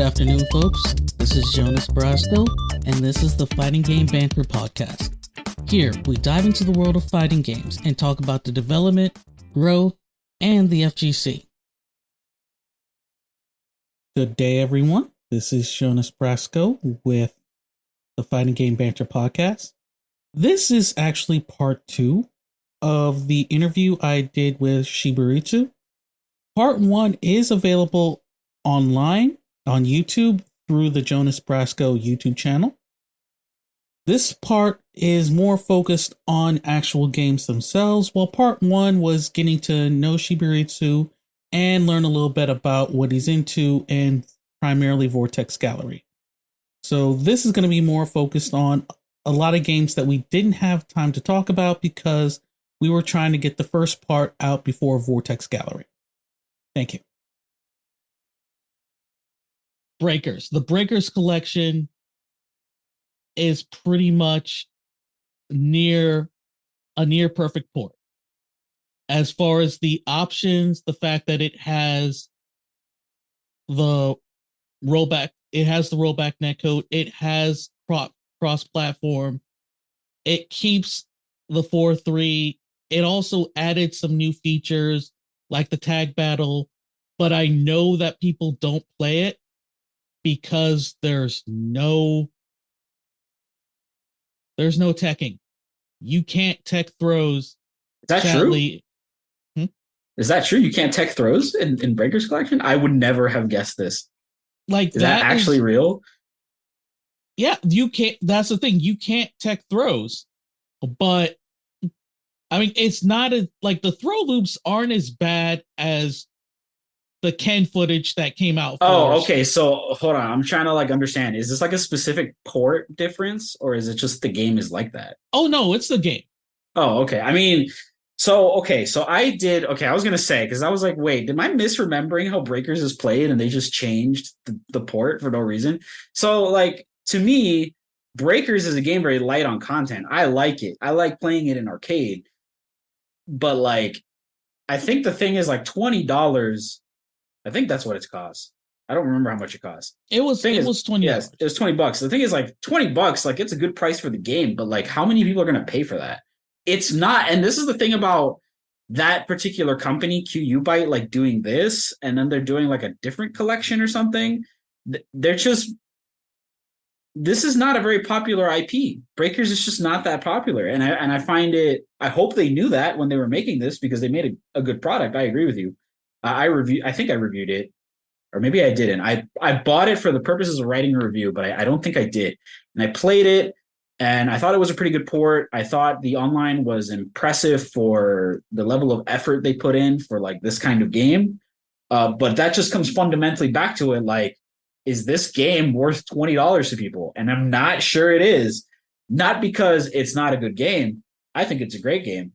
afternoon, folks. This is Jonas Brasco, and this is the Fighting Game Banter Podcast. Here, we dive into the world of fighting games and talk about the development, growth, and the FGC. Good day, everyone. This is Jonas Brasco with the Fighting Game Banter Podcast. This is actually part 2 of the interview I did with Shiburizu. Part 1 is available online on YouTube through the Jonas Brasco YouTube channel. This part is more focused on actual games themselves, while part 1 was getting to know Shiburizu and learn a little bit about what he's into and primarily Vortex Gallery. So this is going to be more focused on a lot of games that we didn't have time to talk about because we were trying to get the first part out before Vortex Gallery. Thank you. Breakers. The Breakers collection is pretty much a near perfect port. As far as the options, the fact that it has the rollback netcode, it has cross-platform, it keeps the 4-3. It also added some new features like the tag battle, but I know that people don't play it because there's no teching. You can't tech throws. Is that sadly. True? Is that true? You can't tech throws in Breakers Collection? I would never have guessed this. Like, is that actually real? Yeah, you can't. That's the thing. You can't tech throws, but I mean, it's not like the throw loops aren't as bad as the Ken footage that came out. Okay. So hold on. I'm trying to understand. Is this like a specific port difference or is it just the game is like that? Oh, no, it's the game. Oh, okay. I mean, so I was going to say, because I was like, wait, am I misremembering how Breakers is played and they just changed the port for no reason? So to me, Breakers is a game very light on content. I like it. I like playing it in arcade. But I think the thing is $20. I think that's what it costs. I don't remember how much it costs. It was $20. Yes, it was $20. The thing is $20, it's a good price for the game, but how many people are going to pay for that? It's not. And this is the thing about that particular company, QU Byte, doing this, and then they're doing a different collection or something. This is not a very popular IP. Breakers is just not that popular. And I find it, I hope they knew that when they were making this because they made a good product. I agree with you. I think I reviewed it, or maybe I didn't. I bought it for the purposes of writing a review, but I don't think I did. And I played it, and I thought it was a pretty good port. I thought the online was impressive for the level of effort they put in for this kind of game. But that just comes fundamentally back to it. Is this game worth $20 to people? And I'm not sure it is. Not because it's not a good game. I think it's a great game.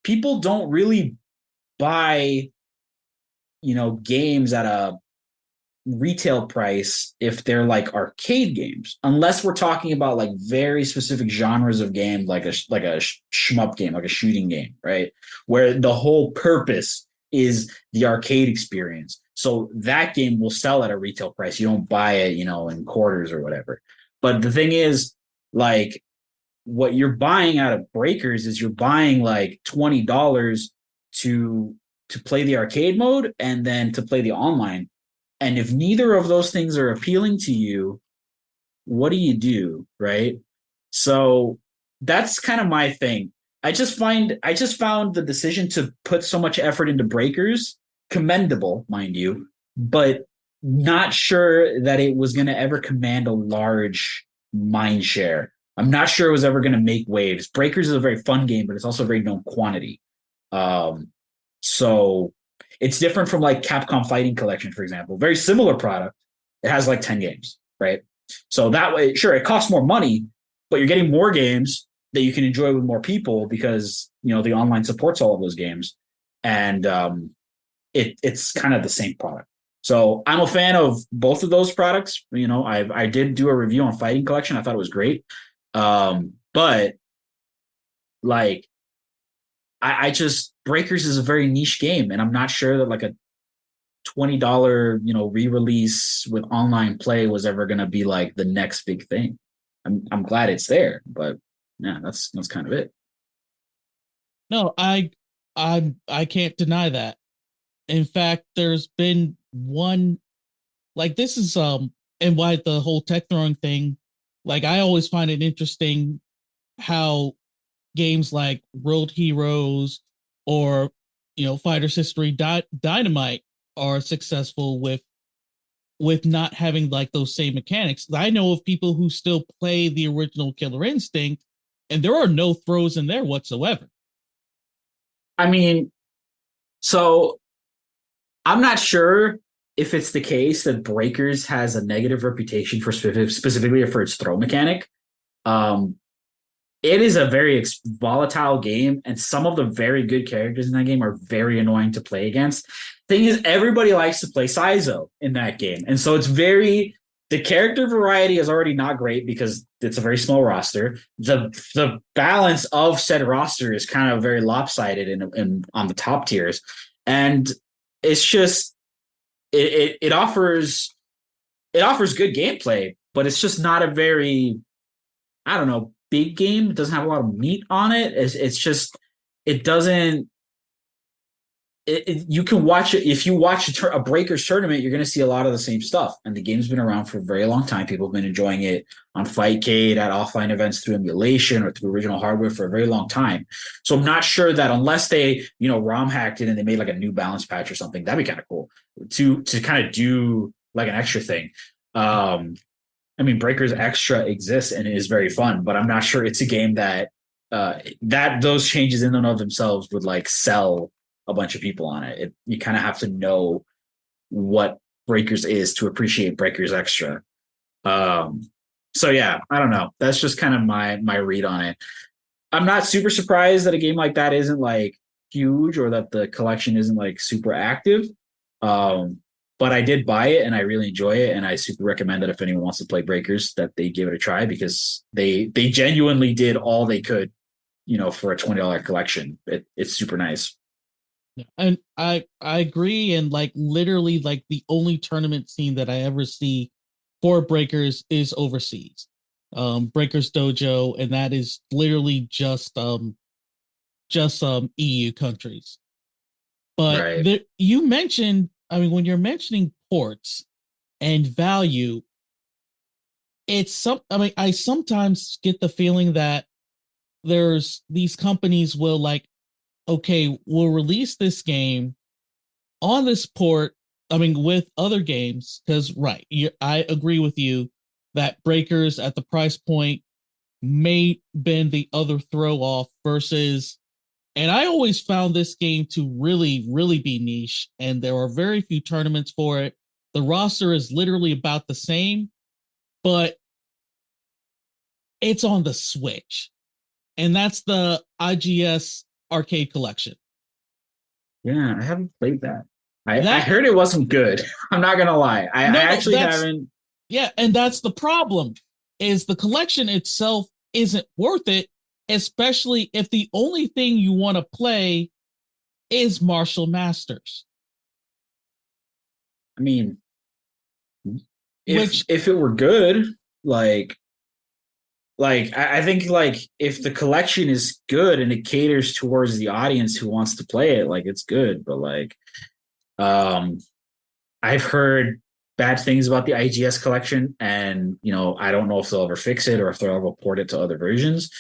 People don't really buy, games at a retail price if they're arcade games, unless we're talking about very specific genres of game, like a shmup game, like a shooting game, right? Where the whole purpose is the arcade experience. So that game will sell at a retail price. You don't buy it, in quarters or whatever. But the thing is, what you're buying out of Breakers is you're buying $20 to play the arcade mode and then to play the online. And if neither of those things are appealing to you, what do you do, right? So that's kind of my thing. I just found the decision to put so much effort into Breakers commendable, mind you, but not sure that it was going to ever command a large mind share. I'm not sure it was ever going to make waves. Breakers is a very fun game, but it's also a very known quantity. So it's different from Capcom Fighting Collection, for example. Very similar product. It has 10 games, right? So that way, sure, it costs more money, but you're getting more games that you can enjoy with more people because, the online supports all of those games. And it's kind of the same product. So I'm a fan of both of those products. I did do a review on Fighting Collection. I thought it was great. But I just Breakers is a very niche game, and I'm not sure that $20, re-release with online play was ever going to be like the next big thing. I'm glad it's there, but yeah, that's kind of it. No, I can't deny that. In fact, there's been one like this is and why the whole tech throwing thing, like I always find it interesting how games like World Heroes or Fighters History Dynamite are successful with not having like those same mechanics. I know of people who still play the original Killer Instinct, and there are no throws in there whatsoever. I mean, so I'm not sure if it's the case that Breakers has a negative reputation for specifically for its throw mechanic. Um, it is a very volatile game, and some of the very good characters in that game are very annoying to play against. Thing is, everybody likes to play Saizo in that game, and so it's very the character variety is already not great because it's a very small roster. The balance of said roster is kind of very lopsided in on the top tiers, and it's just it offers good gameplay, but it's just not a very I don't know big game. It doesn't have a lot of meat on it. It's just it doesn't. You can watch it if you watch a Breakers tournament, you're going to see a lot of the same stuff. And the game's been around for a very long time. People have been enjoying it on Fightcade, at offline events through emulation or through original hardware for a very long time. So I'm not sure that unless they ROM hacked it and they made like a new balance patch or something, that'd be kind of cool to kind of do like an extra thing. I mean, Breakers Extra exists and it is very fun, but I'm not sure it's a game that that those changes in and of themselves would like sell a bunch of people on it. You kind of have to know what Breakers is to appreciate Breakers Extra. So yeah, I don't know. That's just kind of my read on it. I'm not super surprised that a game like that isn't like huge or that the collection isn't like super active. But I did buy it and I really enjoy it, and I super recommend that if anyone wants to play Breakers, that they give it a try because they genuinely did all they could, for a $20 collection. It's super nice. And I agree, and like literally like the only tournament scene that I ever see for Breakers is overseas. Breakers Dojo, and that is literally just EU countries. But Right. you mentioned, I mean, when you're mentioning ports and value, I mean, I sometimes get the feeling that there's these companies will like, okay, we'll release this game on this port. I mean, with other games, because I agree with you that Breakers at the price point may been the other throw off versus. And I always found this game to really, really be niche, and there are very few tournaments for it. The roster is literally about the same, but it's on the Switch, and that's the IGS Arcade Collection. Yeah, I haven't played that. I That heard it wasn't good. I'm not gonna lie. I no, actually that's haven't. yeah, and that's the problem. Is the collection itself isn't worth it, especially if the only thing you want to play is Martial Masters. I mean, Which if it were good, like I think like if the collection is good and it caters towards the audience who wants to play it, like it's good. But like, um, I've heard bad things about the IGS collection, and I don't know if they'll ever fix it or if they'll ever port it to other versions.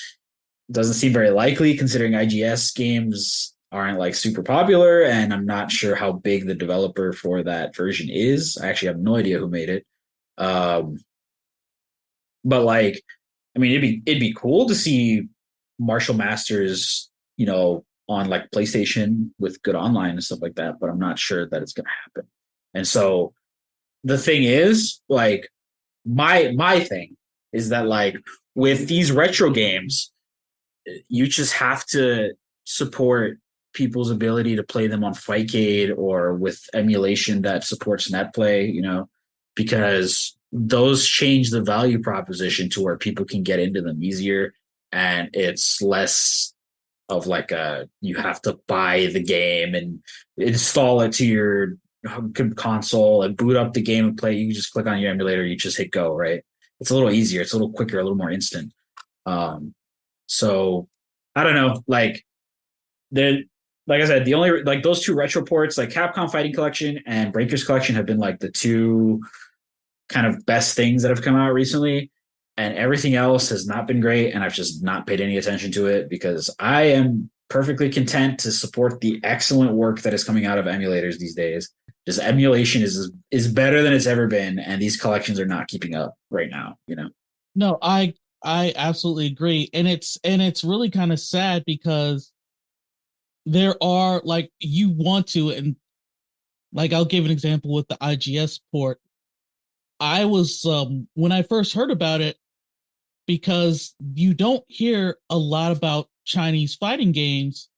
Doesn't seem very likely considering IGS games aren't like super popular, and I'm not sure how big the developer for that version is. I actually have no idea who made it. Um, but like, I mean, it'd be cool to see Martial Masters, on like PlayStation with good online and stuff like that. But I'm not sure that it's going to happen. And so the thing is, like, my thing is that like with these retro games, you just have to support people's ability to play them on Fightcade or with emulation that supports NetPlay, because those change the value proposition to where people can get into them easier, and it's less of like you have to buy the game and install it to your console and boot up the game and play, you just click on your emulator, you just hit go, right? It's a little easier, it's a little quicker, a little more instant. So I don't know, like I said, the only like those two retro ports, like Capcom Fighting Collection and Breakers Collection, have been like the two kind of best things that have come out recently. And everything else has not been great. And I've just not paid any attention to it because I am perfectly content to support the excellent work that is coming out of emulators these days. Just emulation is better than it's ever been, and these collections are not keeping up right now, you know. No, I absolutely agree. And it's really kind of sad because there are like you want to, and like I'll give an example with the IGS port. I was when I first heard about it, because you don't hear a lot about Chinese fighting games,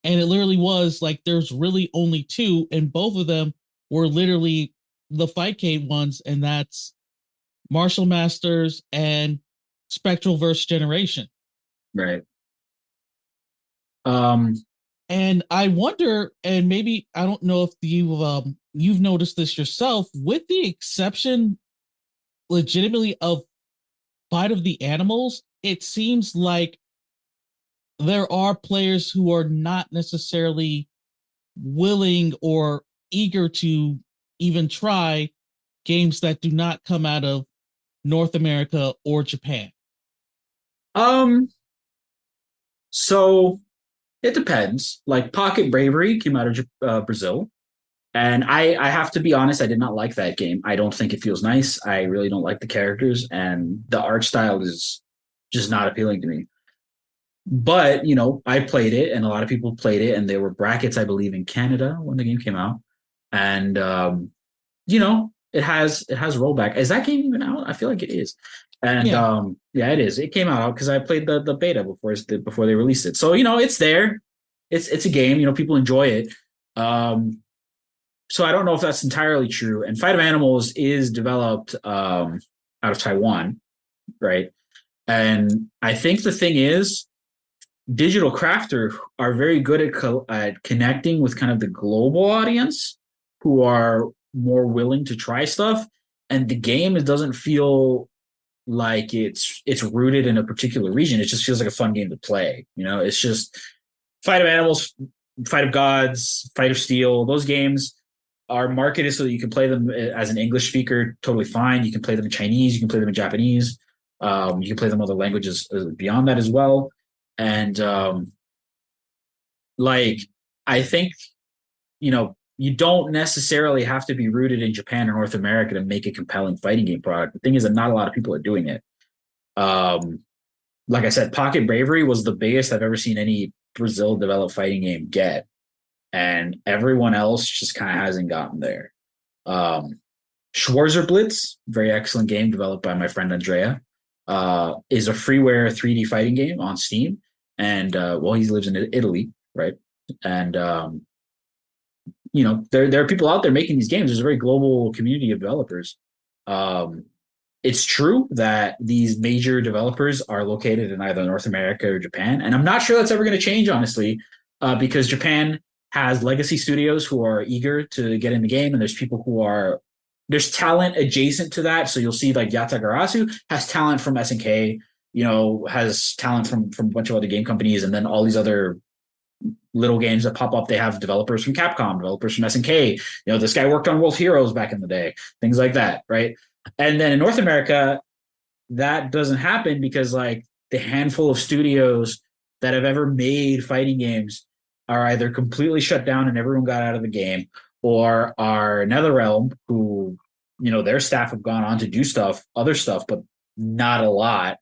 and it literally was like there's really only two, and both of them were literally the Fightcade ones, and that's Martial Masters and Spectral Verse Generation. Right. And I wonder, and maybe I don't know if you've noticed this yourself, with the exception, legitimately, of Fight of the Animals, it seems like there are players who are not necessarily willing or eager to even try games that do not come out of North America or Japan. So it depends. Like Pocket Bravery came out of Brazil. And I have to be honest, I did not like that game. I don't think it feels nice. I really don't like the characters, and the art style is just not appealing to me. But, you know, I played it, and a lot of people played it, and there were brackets, I believe, in Canada when the game came out. And you know, it has rollback. Is that game even out? I feel like it is. And Yeah. yeah, it is. It came out because I played the beta before they released it. So, you know, it's there. It's a game, you know, people enjoy it. So I don't know if that's entirely true. And Fight of Animals is developed out of Taiwan, right? And I think the thing is, digital crafter are very good at connecting with kind of the global audience who are more willing to try stuff. And the game, it doesn't feel like it's rooted in a particular region. It just feels like a fun game to play. You know, it's just Fight of Animals, Fight of Gods, Fight of Steel. Those games are marketed so that you can play them as an English speaker totally fine. You can play them in Chinese, you can play them in Japanese, you can play them in other languages beyond that as well. And like, I think, you know, you don't necessarily have to be rooted in Japan or North America to make a compelling fighting game product. The thing is that not a lot of people are doing it. Like I said, Pocket Bravery was the biggest I've ever seen any Brazil developed fighting game get, and everyone else just kind of hasn't gotten there. Schwarzer Blitz, very excellent game developed by my friend Andrea, is a freeware 3D fighting game on Steam. And well, he lives in Italy, right? And you know, there are people out there making these games. There's a very global community of developers. It's true that these major developers are located in either North America or Japan, and I'm not sure that's ever going to change, honestly, because Japan has legacy studios who are eager to get in the game, and there's talent adjacent to that. So you'll see like Yata Garasu has talent from SNK, you know, has talent from a bunch of other game companies, and then all these other little games that pop up. They have developers from Capcom, developers from SNK. You know, this guy worked on World Heroes back in the day, things like that, right? And then in North America, that doesn't happen because like the handful of studios that have ever made fighting games are either completely shut down and everyone got out of the game, or are NetherRealm, who, you know, their staff have gone on to do other stuff, but not a lot.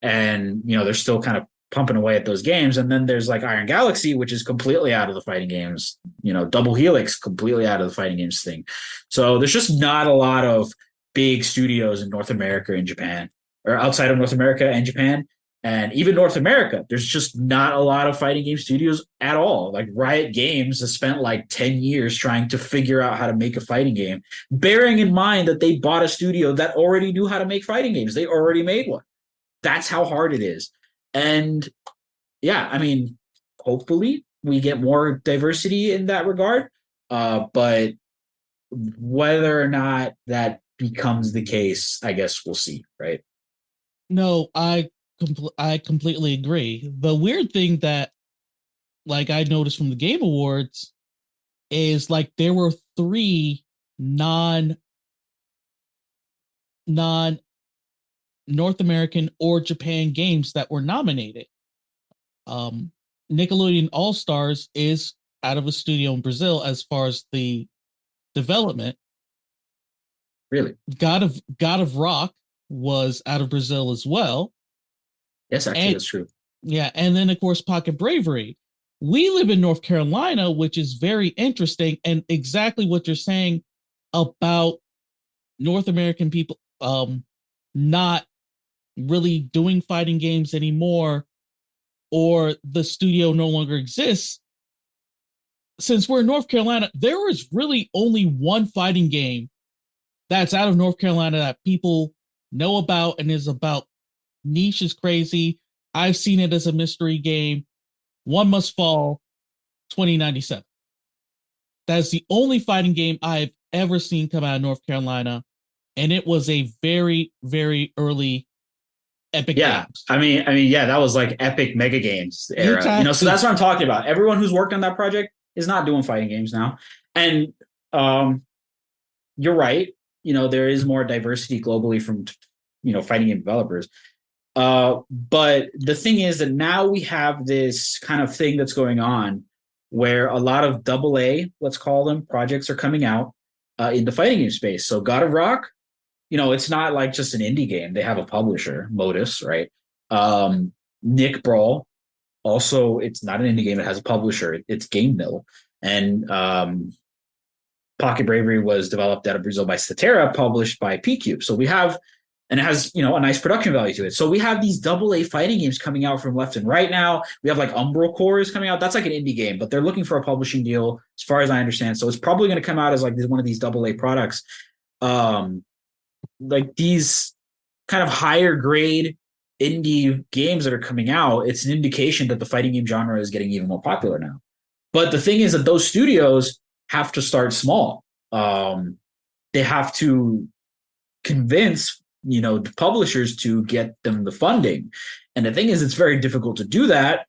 And, you know, they're still kind of pumping away at those games. And then there's like Iron Galaxy, which is completely out of the fighting games, you know, Double Helix, completely out of the fighting games thing. So there's just not a lot of big studios in North America and Japan, or outside of North America and Japan. And even North America, there's just not a lot of fighting game studios at all. Like Riot Games has spent like 10 years trying to figure out how to make a fighting game, bearing in mind that they bought a studio that already knew how to make fighting games. They already made one. That's how hard it is. And yeah, I mean, hopefully we get more diversity in that regard. But whether or not that becomes the case, I guess we'll see, right? No, I completely agree. The weird thing that like I noticed from the Game Awards is like there were three non non North American or Japan games that were nominated. Um, Nickelodeon All Stars is out of a studio in Brazil as far as the development. Really? God of Rock was out of Brazil as well. Yes, actually, And that's true. yeah, and then of course Pocket Bravery. We live in North Carolina, which is very interesting, and exactly what you're saying about North American people not really doing fighting games anymore, or the studio no longer exists. Since we're in North Carolina, there is really only one fighting game that's out of North Carolina that people know about and is about niche is crazy. I've seen it as a mystery game. One Must Fall 2097. That's the only fighting game I've ever seen come out of North Carolina. And it was a very, very early Epic Yeah, Games. yeah, that was like epic mega games You era. have So to, that's what I'm talking about. Everyone who's worked on that project is not doing fighting games now, and um, you're right. There is more diversity globally from fighting game developers. But the thing is that now we have this kind of thing that's going on where a lot of double A, let's call them, projects are coming out in the fighting game space. So God of Rock, it's not like just an indie game. They have a publisher, Modus, right? Nick Brawl, also, it's not an indie game. It has a publisher. It's Game Mill. And Pocket Bravery was developed out of Brazil by Statera, published by P-Cube. So we have, and it has, a nice production value to it. So we have these double A fighting games coming out from left and right now. We have like Umbral Core is coming out. That's like an indie game, but they're looking for a publishing deal, as far as I understand. So it's probably going to come out as like one of these double A products. Like these kind of higher grade indie games that are coming out, it's an indication that the fighting game genre is getting even more popular now. But the thing is that those studios have to start small. They have to convince the publishers to get them the funding. And the thing is, it's very difficult to do that,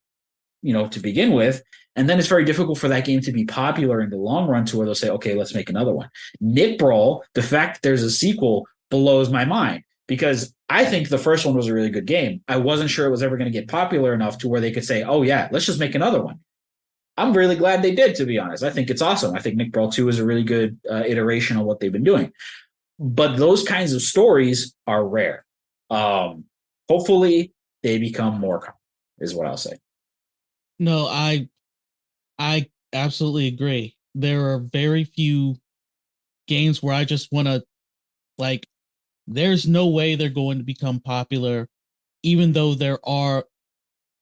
to begin with. And then it's very difficult for that game to be popular in the long run to where they'll say, okay, let's make another one. Nick Brawl, the fact that there's a sequel blows my mind because I think the first one was a really good game. I wasn't sure it was ever going to get popular enough to where they could say, oh yeah, let's just make another one. I'm really glad they did, to be honest. I think it's awesome. I think Nick Brawl 2 is a really good iteration of what they've been doing. But those kinds of stories are rare. Hopefully they become more common, is what I'll say. no, I absolutely agree. There are very few games where I just want to like there's no way they're going to become popular, even though there are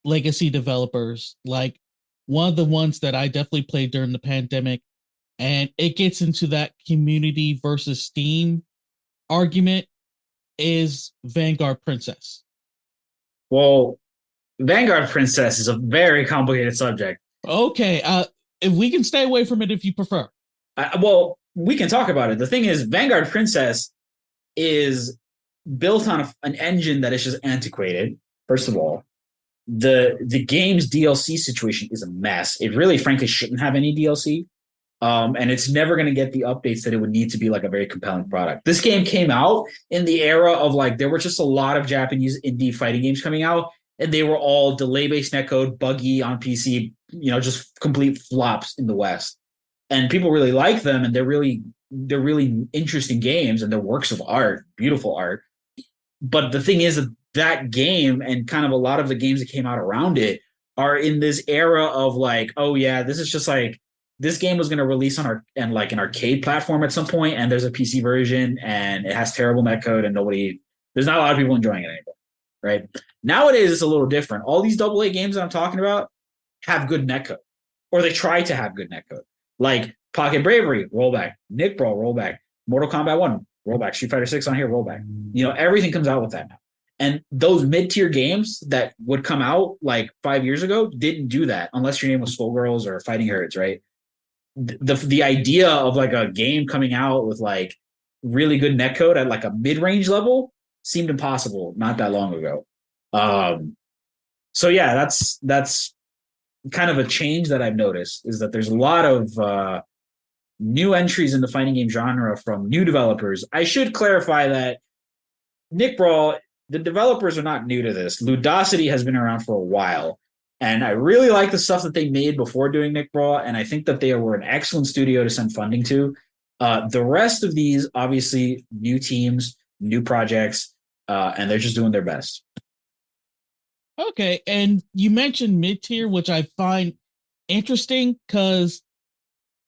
legacy developers. Like one of the ones that I definitely played during the pandemic, and it gets into that community versus Steam argument, is Vangard Princess. Well, Vangard Princess is a very complicated subject. Okay, if we can stay away from it if you prefer. Well, we can talk about it. The thing is, Vangard Princess is built on an engine that is just antiquated. First of all, the game's DLC situation is a mess. It really, frankly, shouldn't have any DLC, and it's never going to get the updates that it would need to be like a very compelling product. This game came out in the era of like there were just a lot of Japanese indie fighting games coming out, and they were all delay-based netcode, buggy on PC, just complete flops in the West. And people really like them, and they're really interesting games, and they're works of art, beautiful art. But the thing is that game and kind of a lot of the games that came out around it are in this era of like, oh yeah, this is just like this game was going to release on an arcade platform at some point, and there's a PC version, and it has terrible netcode, and there's not a lot of people enjoying it anymore, right? Nowadays, it's a little different. All these AA games that I'm talking about have good netcode, or they try to have good netcode. Like Pocket Bravery, rollback. Nick Brawl, rollback. Mortal Kombat 1, rollback. Street Fighter 6 on here, rollback. Everything comes out with that now. And those mid-tier games that would come out like 5 years ago didn't do that unless your name was Skullgirls or Fighting Herds, right? the idea of like a game coming out with like really good netcode at like a mid-range level seemed impossible not that long ago. So yeah, that's kind of a change that I've noticed, is that there's a lot of new entries in the fighting game genre from new developers. I should clarify that Nick Brawl, the developers are not new to this. Ludosity has been around for a while. And I really like the stuff that they made before doing Nick Brawl. And I think that they were an excellent studio to send funding to. The rest of these, obviously, new teams, new projects, and they're just doing their best. Okay, and you mentioned mid-tier, which I find interesting because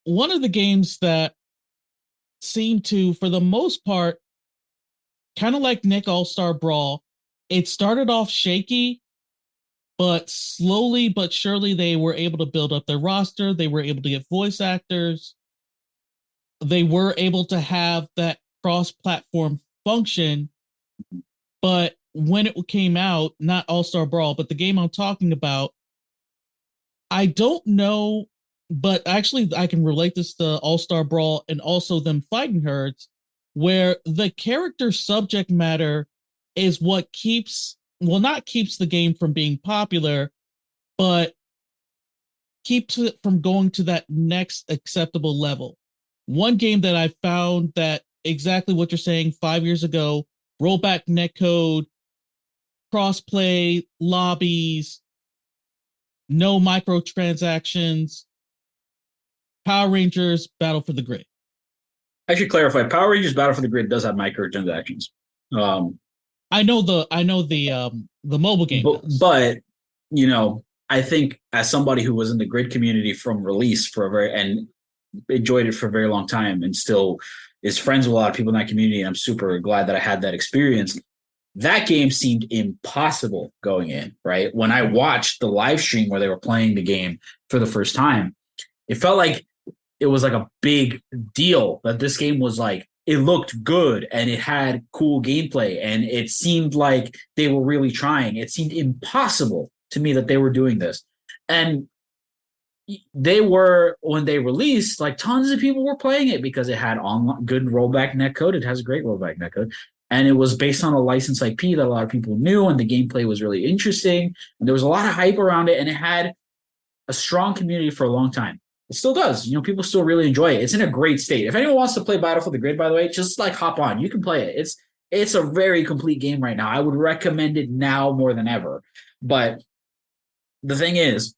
one of the games that seem to, for the most part, kind of like Nick All-Star Brawl, it started off shaky, but slowly but surely they were able to build up their roster. They were able to get voice actors. They were able to have that cross-platform function. But when it came out, not All-Star Brawl, but the game I'm talking about, I don't know, but actually I can relate this to All-Star Brawl and also them fighting herds, where the character subject matter is what keeps, well, not keeps the game from being popular, but keeps it from going to that next acceptable level. One game that I found that exactly what you're saying 5 years ago, rollback netcode, crossplay, lobbies, no microtransactions, Power Rangers Battle for the Grid. I should clarify, Power Rangers Battle for the Grid does have microtransactions. I know the mobile game but you know, I think as somebody who was in the Grid community from release for a very and enjoyed it for a very long time and still is friends with a lot of people in that community, and I'm super glad that I had that experience. That game seemed impossible going in, right? When I watched the live stream where they were playing the game for the first time, it felt like it was like a big deal that this game was like, it looked good and it had cool gameplay and it seemed like they were really trying. It seemed impossible to me that they were doing this. And they were, when they released, like tons of people were playing it because it had online, good rollback netcode. It has great rollback netcode. And it was based on a licensed IP that a lot of people knew, and the gameplay was really interesting. And there was a lot of hype around it, and it had a strong community for a long time. It still does. You know, people still really enjoy it. It's in a great state. If anyone wants to play Battle for the Grid, by the way, just like hop on. You can play it. It's a very complete game right now. I would recommend it now more than ever. But the thing is,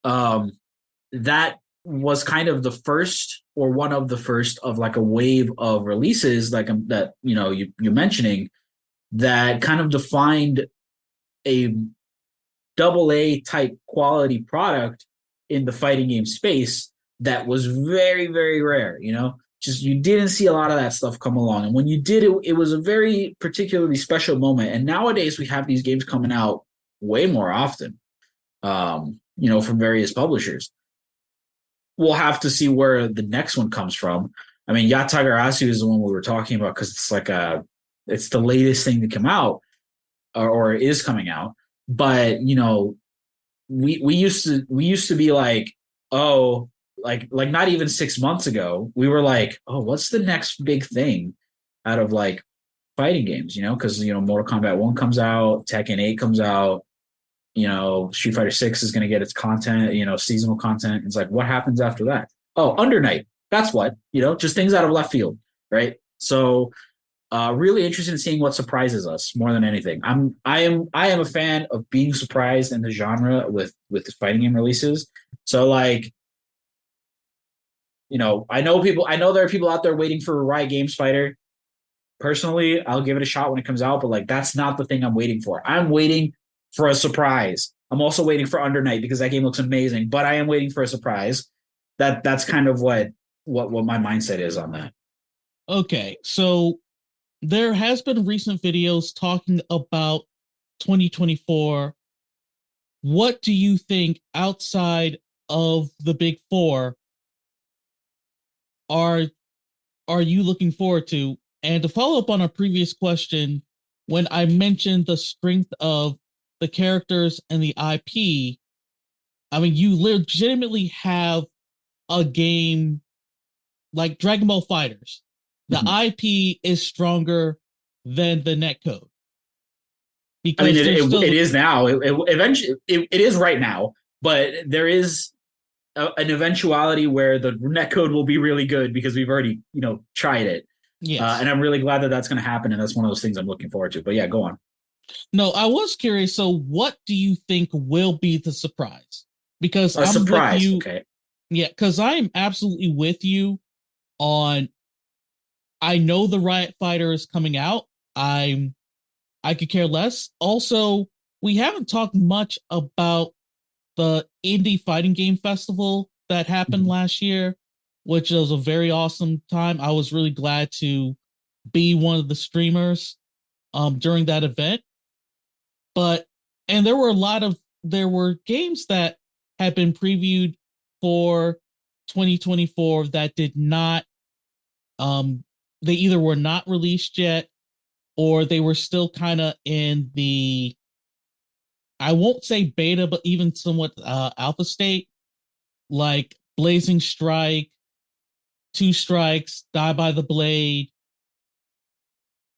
that was kind of the first or one of the first of like a wave of releases like that, you know, you're mentioning, that kind of defined a AA type quality product in the fighting game space that was very, very rare, you know, just you didn't see a lot of that stuff come along. And when you did, it was a very particularly special moment. And nowadays we have these games coming out way more often, you know, from various publishers. We'll have to see where the next one comes from. I mean, Yatagarasu is the one we were talking about because it's like it's the latest thing to come out or is coming out. But you know, we used to be like, oh, like not even 6 months ago, we were like, oh, what's the next big thing out of like fighting games? You know, because you know, Mortal Kombat 1 comes out, Tekken 8 comes out. You know, Street Fighter 6 is going to get its content, you know, seasonal content. It's like, what happens after that? Oh, Under Night. That's what, you know, just things out of left field, right? So, really interested in seeing what surprises us more than anything. I am a fan of being surprised in the genre with the fighting game releases. So, like, you know, I know there are people out there waiting for Riot Games Fighter. Personally, I'll give it a shot when it comes out, but like, that's not the thing I'm waiting for. I'm waiting for a surprise. I'm also waiting for Under Night because that game looks amazing, but I am waiting for a surprise. That's kind of what my mindset is on that. Okay, so there has been recent videos talking about 2024. What do you think outside of the big four are you looking forward to? And to follow up on a previous question, when I mentioned the strength of the characters and the IP, I mean, you legitimately have a game like Dragon Ball Fighters, the Mhm. IP is stronger than the netcode I mean, because there's it still is now. Eventually, it is right now, but there is an eventuality where the netcode will be really good because we've already, tried it. yes. And I'm really glad that that's going to happen. And that's one of those things I'm looking forward to. But yeah, go on. No, I was curious. So, what do you think will be the surprise? Because A I'm with surprise. you. Okay. Yeah, because I am absolutely with you on. I know the Riot Fighter is coming out. I could care less. Also, we haven't talked much about the Indie Fighting Game Festival that happened Mhm. last year, which was a very awesome time. I was really glad to be one of the streamers during that event. But and there were games that had been previewed for 2024 that did not they either were not released yet or they were still kind of in the, I won't say beta, but even somewhat alpha state, like Blazing Strike, Two Strikes, Die by the Blade.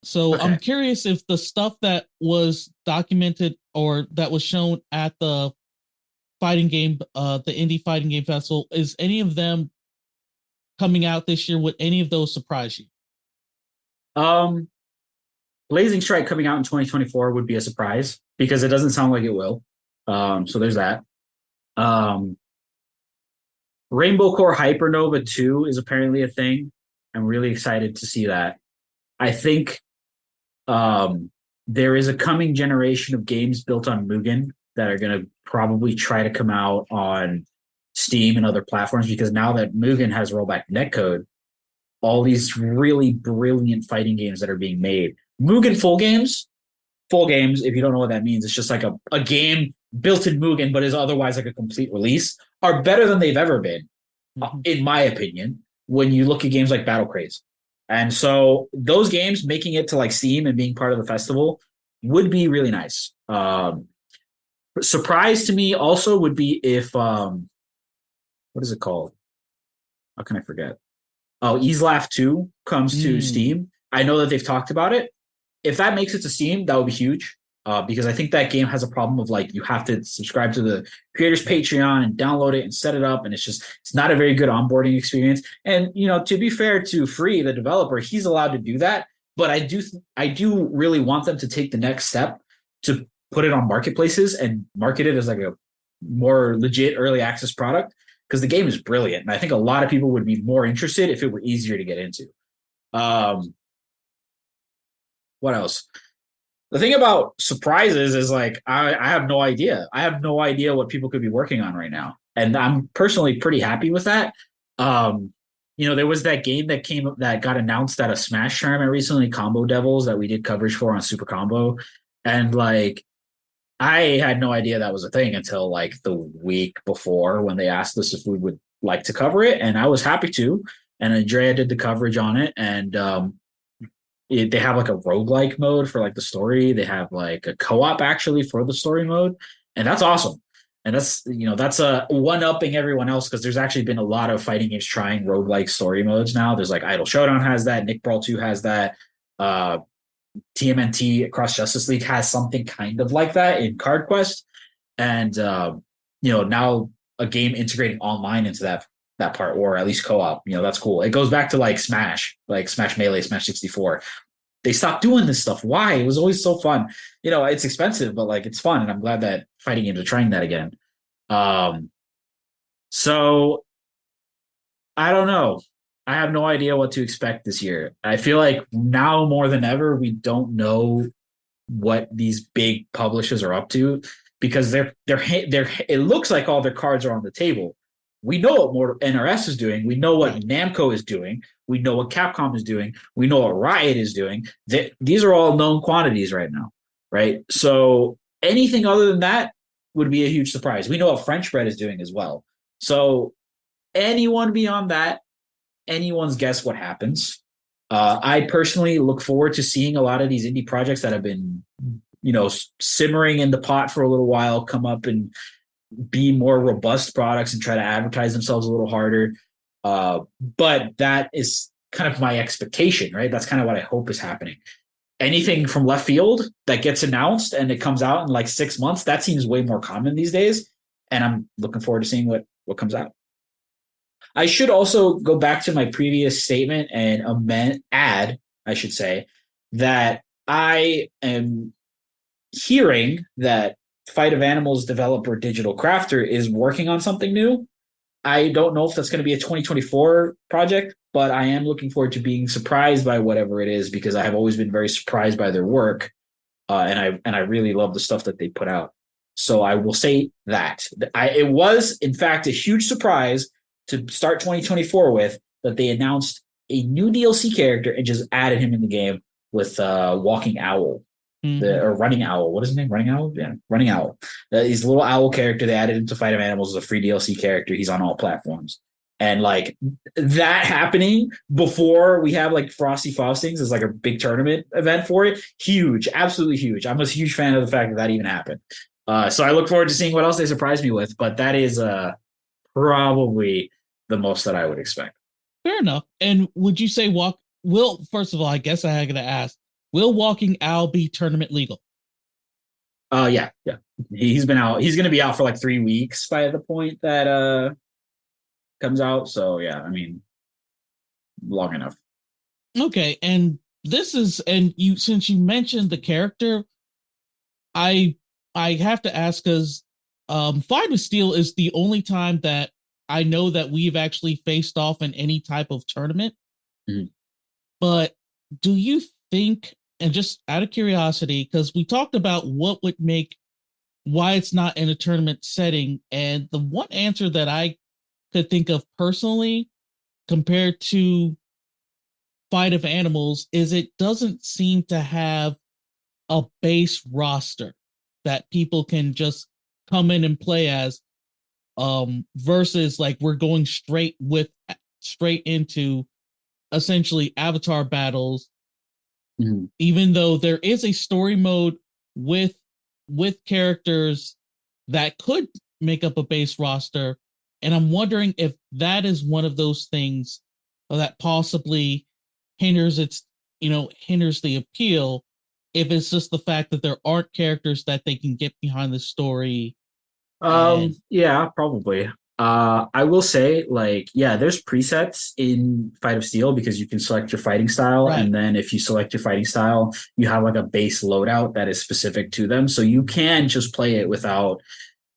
So I'm Okay. curious if the stuff that was documented or that was shown at the indie fighting game festival, is any of them coming out this year? Would any of those surprise you? Um, Blazing Strike coming out in 2024 would be a surprise because it doesn't sound like it will. So there's that. Um, Rainbow Core Hypernova 2 is apparently a thing. I'm really excited to see that. I think um, there is a coming generation of games built on Mugen that are going to probably try to come out on Steam and other platforms because now that Mugen has rollback netcode, all these really brilliant fighting games that are being made. Mugen full games, if you don't know what that means, it's just like a game built in Mugen, but is otherwise like a complete release, are better than they've ever been, Mm-hmm. in my opinion, when you look at games like Battle Craze. And so those games making it to like Steam and being part of the festival would be really nice. Surprise to me also would be if what is it called? How can I forget? Oh, Easlaugh 2 comes to Mm. Steam. I know that they've talked about it. If that makes it to Steam, that would be huge. Because I think that game has a problem of like you have to subscribe to the creator's Patreon and download it and set it up, and it's not a very good onboarding experience. And to be fair to Free, the developer, he's allowed to do that. But I do really want them to take the next step to put it on marketplaces and market it as like a more legit early access product because the game is brilliant, and I think a lot of people would be more interested if it were easier to get into. Um, what else? The thing about surprises is like I have no idea. I have no idea what people could be working on right now, and I'm personally pretty happy with that. Um, there was that game that got announced at a Smash tournament recently, Combo Devils, that we did coverage for on Super Combo, and like I had no idea that was a thing until like the week before when they asked us if we would like to cover it, and I was happy to. And Andrea did the coverage on it, and they have like a roguelike mode for like the story. They have like a co-op actually for the story mode, and that's awesome. And that's a one upping everyone else because there's actually been a lot of fighting games trying roguelike story modes now. There's like Idle Showdown has that, Nick Brawl 2 has that, uh, TMNT Cross Justice League has something kind of like that in Card Quest, and now a game integrating online into that part, or at least co-op. That's cool. It goes back to like Smash Melee, Smash 64. They stopped doing this stuff. Why? It was always so fun. It's expensive, but like it's fun, and I'm glad that fighting games are trying that again. Um, so I don't know. I have no idea what to expect this year. I feel like now more than ever, we don't know what these big publishers are up to because they're it looks like all their cards are on the table. We know what more NRS is doing. We know what Right. Namco is doing. We know what Capcom is doing. We know what Riot is doing. These are all known quantities right now, right? So anything other than that would be a huge surprise. We know what French Bread is doing as well. So anyone beyond that, anyone's guess what happens. I personally look forward to seeing a lot of these indie projects that have been, simmering in the pot for a little while come up and be more robust products and try to advertise themselves a little harder. But that is kind of my expectation, right? That's kind of what I hope is happening. Anything from left field that gets announced and it comes out in like 6 months, that seems way more common these days. And I'm looking forward to seeing what comes out. I should also go back to my previous statement and add, I should say, that I am hearing that Fight of Animals developer Digital Crafter is working on something new. I don't know if that's going to be a 2024 project, but I am looking forward to being surprised by whatever it is, because I have always been very surprised by their work, and I really love the stuff that they put out. So I will say that it was in fact a huge surprise to start 2024 with, that they announced a new DLC character and just added him in the game with Walking Owl. Or Running Owl. What is his name? Running Owl? Yeah, Running Owl. He's a little owl character they added into Fight of Animals as a free DLC character. He's on all platforms. And like that happening before we have like Frosty Faustings as like a big tournament event for it, huge, absolutely huge. I'm a huge fan of the fact that that even happened. So I look forward to seeing what else they surprise me with, but that is probably the most that I would expect. Fair enough. And would you say first of all, I guess I gotta ask, will Walking Owl be tournament legal? Yeah. He's been out. He's going to be out for like 3 weeks by the point that comes out. So yeah, I mean, long enough. Okay, and since you mentioned the character, I have to ask, because Fight of Steel is the only time that I know that we've actually faced off in any type of tournament. Mm-hmm. But do you think, and just out of curiosity, because we talked about what would make why it's not in a tournament setting, and the one answer that I could think of personally compared to Fight of Animals is it doesn't seem to have a base roster that people can just come in and play as, versus like we're going straight into essentially avatar battles. Mm-hmm. Even though there is a story mode with characters that could make up a base roster, and I'm wondering if that is one of those things that possibly hinders the appeal, if it's just the fact that there aren't characters that they can get behind the story. Yeah, probably. I will say, like, yeah, there's presets in Fight of Steel because you can select your fighting style, right. And then if you select your fighting style, you have like a base loadout that is specific to them. So you can just play it without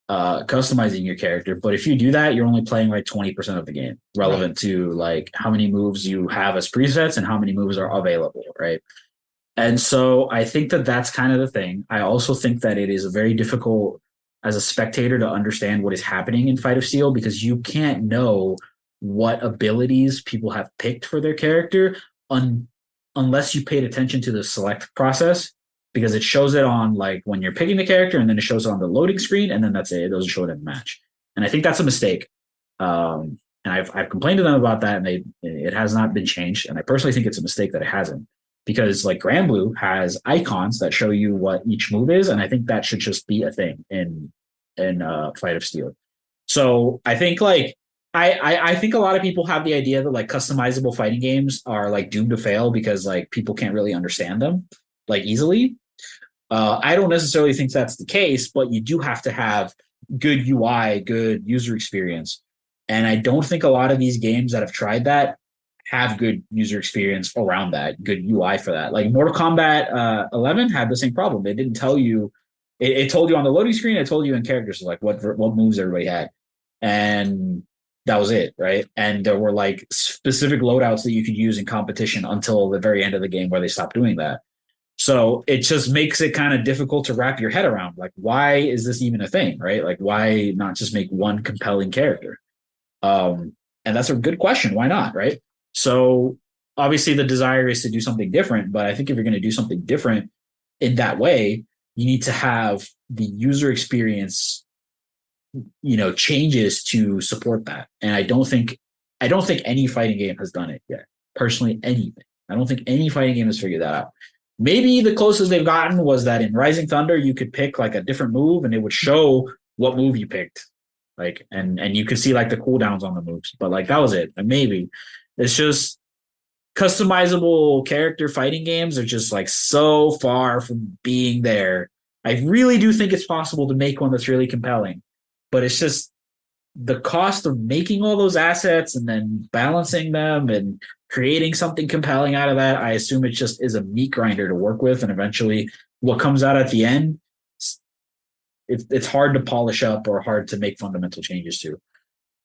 customizing your character. But if you do that, you're only playing like 20% of the game, relevant right. to like how many moves you have as presets and how many moves are available, right? And so I think that that's kind of the thing. I also think that it is very difficult as a spectator to understand what is happening in Fight of Steel, because you can't know what abilities people have picked for their character unless you paid attention to the select process, because it shows it on like when you're picking the character, and then it shows it on the loading screen, and then that's it. It doesn't show it in the match. And I think that's a mistake. And I've complained to them about that, and it has not been changed. And I personally think it's a mistake that it hasn't, because like Grand Blue has icons that show you what each move is, and I think that should just be a thing in Fight of Steel. So I think like I think a lot of people have the idea that like customizable fighting games are like doomed to fail because like people can't really understand them like easily. I don't necessarily think that's the case, but you do have to have good UI, good user experience. And I don't think a lot of these games that have tried that have good user experience around that, good UI for that. Like Mortal Kombat 11 had the same problem. It didn't tell you, it told you on the loading screen, it told you in characters like what moves everybody had. And that was it, right? And there were like specific loadouts that you could use in competition until the very end of the game where they stopped doing that. So it just makes it kind of difficult to wrap your head around. Like, why is this even a thing, right? Like, why not just make one compelling character? And that's a good question. Why not, right? So obviously the desire is to do something different, but I think if you're going to do something different in that way, you need to have the user experience, changes to support that. And I don't think any fighting game has done it yet. Personally, anything. I don't think any fighting game has figured that out. Maybe the closest they've gotten was that in Rising Thunder, you could pick like a different move and it would show what move you picked. Like, and you could see like the cooldowns on the moves, but like that was it. And maybe it's just customizable character fighting games are just like so far from being there. I really do think it's possible to make one that's really compelling, but it's just the cost of making all those assets and then balancing them and creating something compelling out of that. I assume it just is a meat grinder to work with, and eventually what comes out at the end, it's hard to polish up or hard to make fundamental changes to.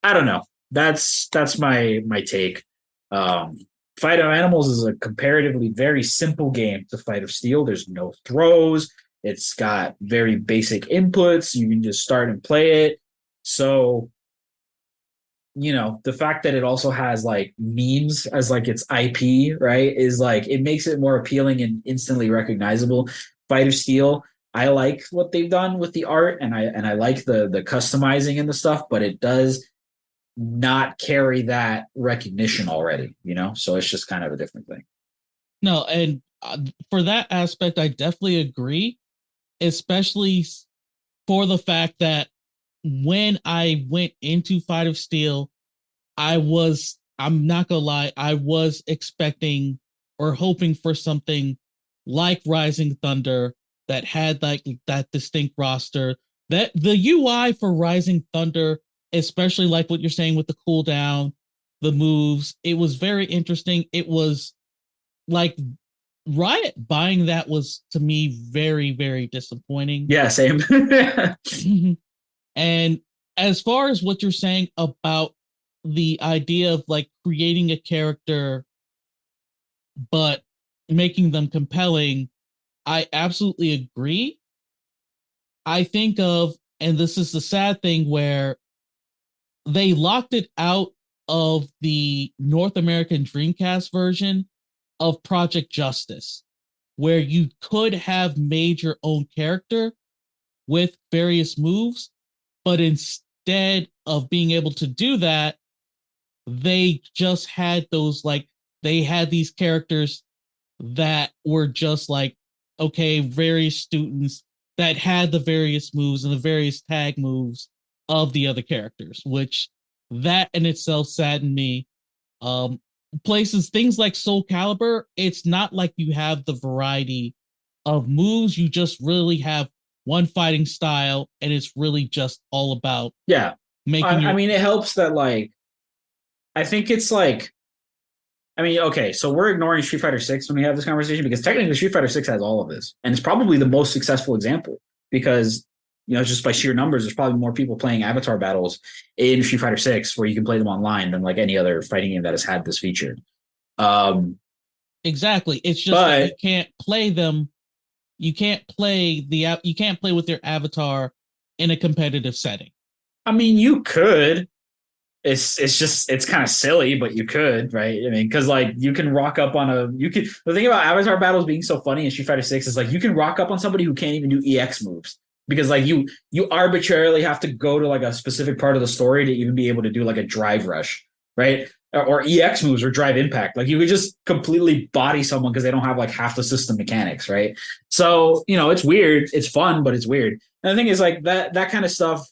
I don't know. That's my take. Um, Fight of Animals is a comparatively very simple game to Fight of Steel. There's no throws. It's got very basic inputs. You can just start and play it. So, the fact that it also has like memes as like its IP, right, is like it makes it more appealing and instantly recognizable. Fight of Steel, I like what they've done with the art, and I like the customizing and the stuff, but it does not carry that recognition already, so it's just kind of a different thing. No, and for that aspect, I definitely agree, especially for the fact that when I went into Fight of Steel, I'm not gonna lie, I was expecting or hoping for something like Rising Thunder that had like that distinct roster. That the UI for Rising Thunder, especially like what you're saying with the cooldown, the moves, it was very interesting. It was like Riot buying that was to me very, very disappointing. Yeah, same. And as far as what you're saying about the idea of like creating a character but making them compelling, I absolutely agree. I think of, and this is the sad thing, where they locked it out of the North American Dreamcast version of Project Justice, where you could have made your own character with various moves, but instead of being able to do that, they just had they had these characters that were just like, okay, various students that had the various moves and the various tag moves of the other characters, which that in itself saddened me. Things like Soul Calibur, it's not like you have the variety of moves. You just really have one fighting style, and it's really just all about yeah. making I mean, it helps that like I think it's like okay, so we're ignoring Street Fighter 6 when we have this conversation because technically Street Fighter 6 has all of this. And it's probably the most successful example because, just by sheer numbers, there's probably more people playing avatar battles in Street Fighter 6 where you can play them online than like any other fighting game that has had this feature. Exactly. It's just that you can't play them. You can't play with your avatar in a competitive setting. I mean, you could. It's kind of silly, but you could, right? I mean, because like you can rock up on the thing about avatar battles being so funny in Street Fighter 6 is like you can rock up on somebody who can't even do EX moves because like you arbitrarily have to go to like a specific part of the story to even be able to do like a drive rush, right? Or EX moves or drive impact. Like you could just completely body someone because they don't have like half the system mechanics, right? So, it's weird. It's fun, but it's weird. And the thing is like that kind of stuff,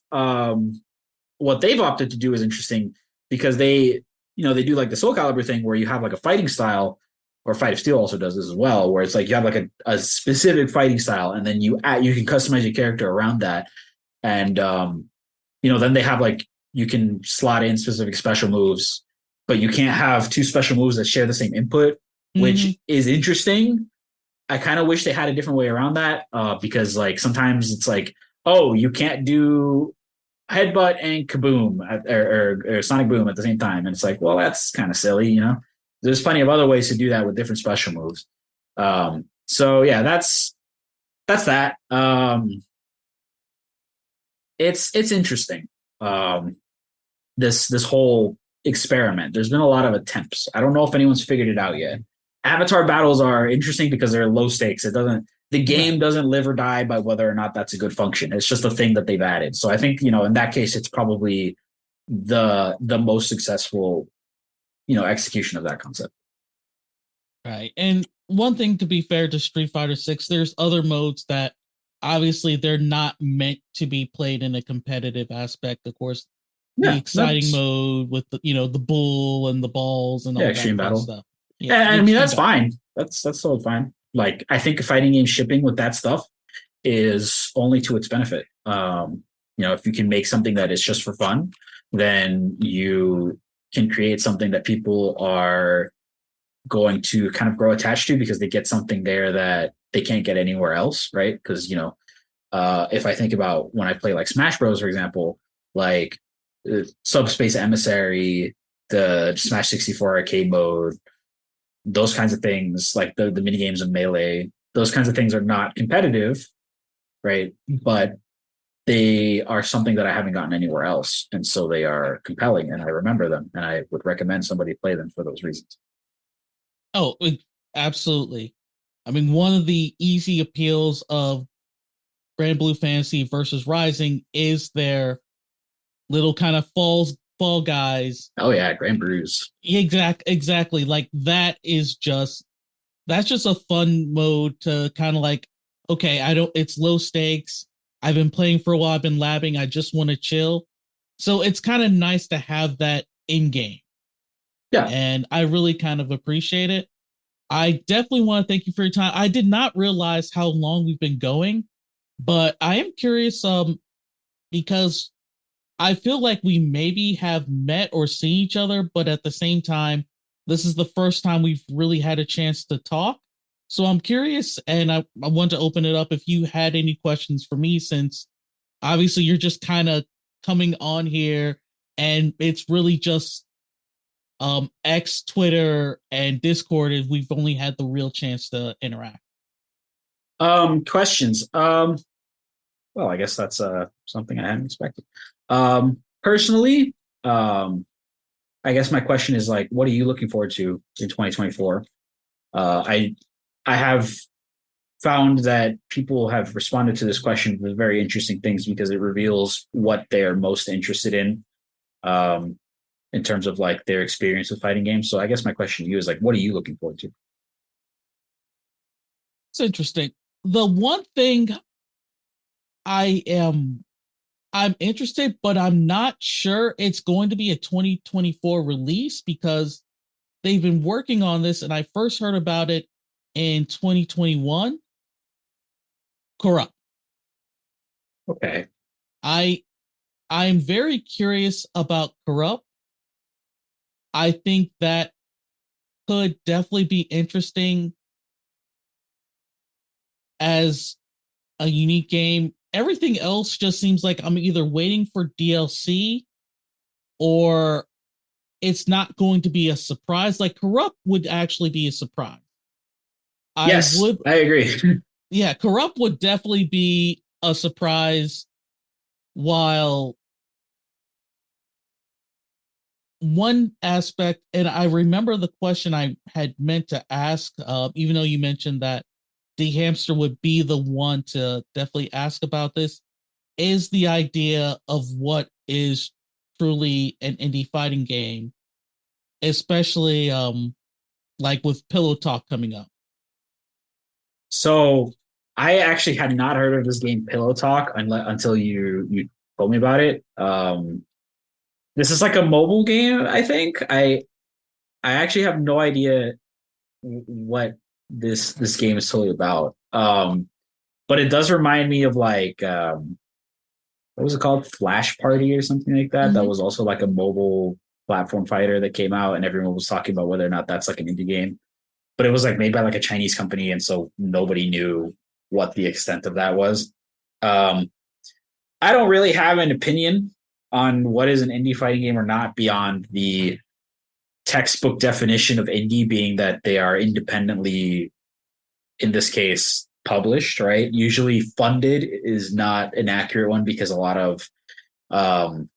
what they've opted to do is interesting because they do like the Soul Calibur thing where you have like a fighting style, or Fight of Steel also does this as well, where it's like you have like a specific fighting style and then you can customize your character around that. And, then they have like, you can slot in specific special moves, but you can't have two special moves that share the same input, which is interesting. I kind of wish they had a different way around that because like sometimes it's like, oh, you can't do headbutt and kaboom or sonic boom at the same time, and it's like, well, that's kind of silly. There's plenty of other ways to do that with different special moves. So yeah, that's that. It's interesting. This whole experiment, there's been a lot of attempts. I don't know if anyone's figured it out yet. Avatar battles are interesting because they're low stakes. The game doesn't live or die by whether or not that's a good function. It's just a thing that they've added. So I think, in that case, it's probably the most successful, execution of that concept. Right. And one thing, to be fair to Street Fighter 6, there's other modes that obviously they're not meant to be played in a competitive aspect. Of course, the Yeah, exciting mode with the bull and the balls and all that extreme fun battle. stuff. Yeah, And the I mean extreme that's battle. fine. That's totally fine. Like I think fighting game shipping with that stuff is only to its benefit. If you can make something that is just for fun, then you can create something that people are going to kind of grow attached to because they get something there that they can't get anywhere else, right? Because if I think about when I play like Smash Bros, for example, like Subspace Emissary, the Smash 64 arcade mode, those kinds of things, like the mini games of Melee, those kinds of things are not competitive, right? But they are something that I haven't gotten anywhere else, and so they are compelling, and I remember them, and I would recommend somebody play them for those reasons. Oh, absolutely. I mean, one of the easy appeals of Grand Blue Fantasy versus Rising is their little kind of fall guys. Oh yeah, Grand Bruise. Exactly. Like that's just a fun mode to kind of like, okay, I don't, it's low stakes. I've been playing for a while. I've been labbing. I just want to chill. So it's kind of nice to have that in game. Yeah. And I really kind of appreciate it. I definitely want to thank you for your time. I did not realize how long we've been going, but I am curious because I feel like we maybe have met or seen each other, but at the same time, this is the first time we've really had a chance to talk. So I'm curious, and I want to open it up if you had any questions for me, since obviously you're just kind of coming on here and it's really just X, Twitter, and Discord, and we've only had the real chance to interact. Questions. Well, I guess that's something I hadn't expected. Personally, I guess my question is like, what are you looking forward to in 2024? I have found that people have responded to this question with very interesting things because it reveals what they're most interested in terms of like their experience with fighting games. So I guess my question to you is like, what are you looking forward to? It's interesting. The one thing I am I'm interested, but I'm not sure it's going to be a 2024 release because they've been working on this and I first heard about it in 2021. Corrupt. Okay. I I'm very curious about Corrupt. I think that could definitely be interesting as a unique game. Everything else just seems like I'm either waiting for DLC or it's not going to be a surprise. Like Corrupt would actually be a surprise. I Yes, would, I agree. yeah, Corrupt would definitely be a surprise. While one aspect, and I remember the question I had meant to ask, even though you mentioned that the hamster would be the one to definitely ask about this, is the idea of what is truly an indie fighting game, especially like with Pillow Talk coming up. So I actually had not heard of this game Pillow Talk until you told me about it. This is like a mobile game, I think. I actually have no idea what this game is totally about. But it does remind me of like what was it called? Flash Party or something like that. That Mm-hmm. was also like a mobile platform fighter that came out, and everyone was talking about whether or not that's like an indie game. But it was like made by like a Chinese company, and so nobody knew what the extent of that was. Um, I don't really have an opinion on what is an indie fighting game or not beyond the textbook definition of indie being that they are independently, in this case, published, right? Usually funded is not an accurate one because a lot of um,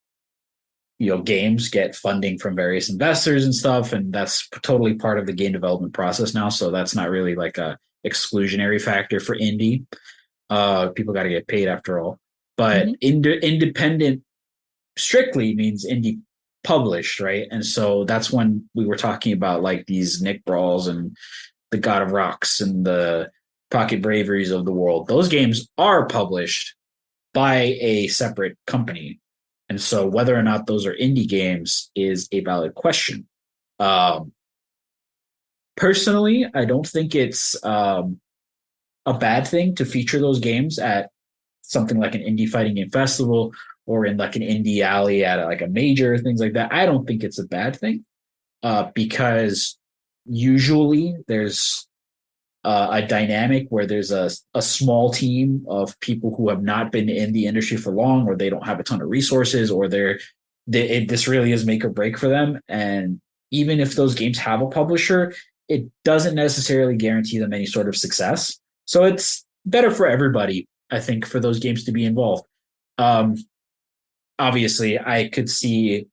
games get funding from various investors and stuff, and that's totally part of the game development process now. So that's not really like a exclusionary factor for indie. People got to get paid after all. But Mm-hmm. independent strictly means indie published, right? And so that's when we were talking about like these Nick Brawls and the God of Rocks and the Pocket Braveries of the world, those games are published by a separate company. And so whether or not those are indie games is a valid question. Um, Personally, I don't think it's a bad thing to feature those games at something like an indie fighting game festival or in like an indie alley at like a major, things like that. I don't think it's a bad thing because usually there's a dynamic where there's a small team of people who have not been in the industry for long, or they don't have a ton of resources, or this really is make or break for them. And even if those games have a publisher, it doesn't necessarily guarantee them any sort of success. So it's better for everybody, I think, for those games to be involved. Um, Obviously, I could see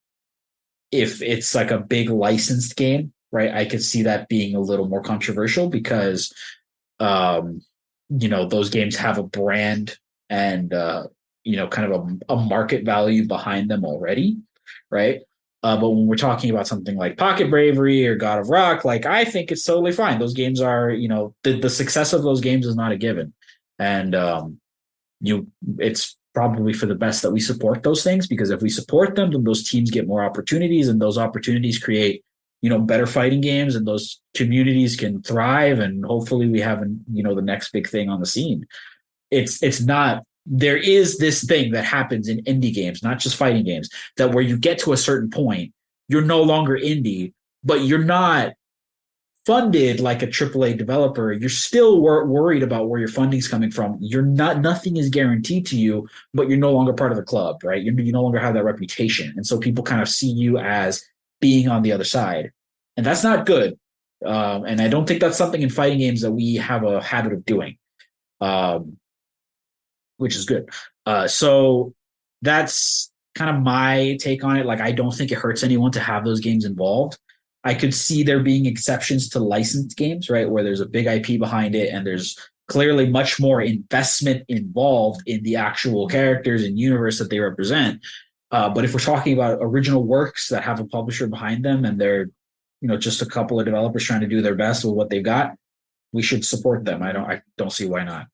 if it's like a big licensed game, right? I could see that being a little more controversial because, um, those games have a brand and, kind of a market value behind them already, right? But when we're talking about something like Pocket Bravery or God of Rock, like I think it's totally fine. Those games are, the success of those games is not a given. And it's probably for the best that we support those things, because if we support them, then those teams get more opportunities, and those opportunities create, better fighting games, and those communities can thrive. And hopefully we have, the next big thing on the scene. It's not, there is this thing that happens in indie games, not just fighting games, that where you get to a certain point, you're no longer indie, but you're not funded like a AAA developer. You're still worried about where your funding's coming from. Nothing is guaranteed to you, but you're no longer part of the club, right? You no longer have that reputation. And so people kind of see you as being on the other side. And that's not good. And I don't think that's something in fighting games that we have a habit of doing, which is good. So that's kind of my take on it. Like, I don't think it hurts anyone to have those games involved. I could see there being exceptions to licensed games, right, where there's a big IP behind it and there's clearly much more investment involved in the actual characters and universe that they represent. But if we're talking about original works that have a publisher behind them and they're, just a couple of developers trying to do their best with what they've got, we should support them. I don't see why not,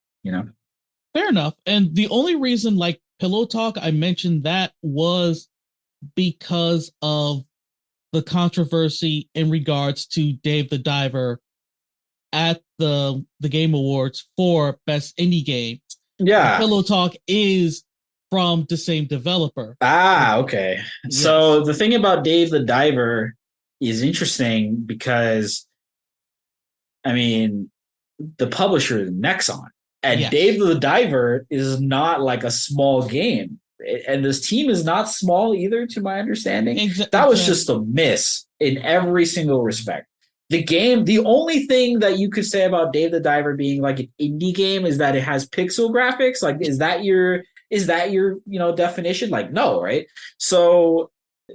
Fair enough. And the only reason, like Pillow Talk, I mentioned that was because of the controversy in regards to Dave the Diver at the Game Awards for Best Indie Game. Yeah. Pillow Talk is from the same developer. Okay. Yes. So the thing about Dave the Diver is interesting because, the publisher is Nexon. And yes. Dave the Diver is not like a small game. And this team is not small either, to my understanding. That was just a miss in every single respect. The game, the only thing that you could say about Dave the Diver being like an indie game is that it has pixel graphics. Like, is that your definition? Like, no, right? So,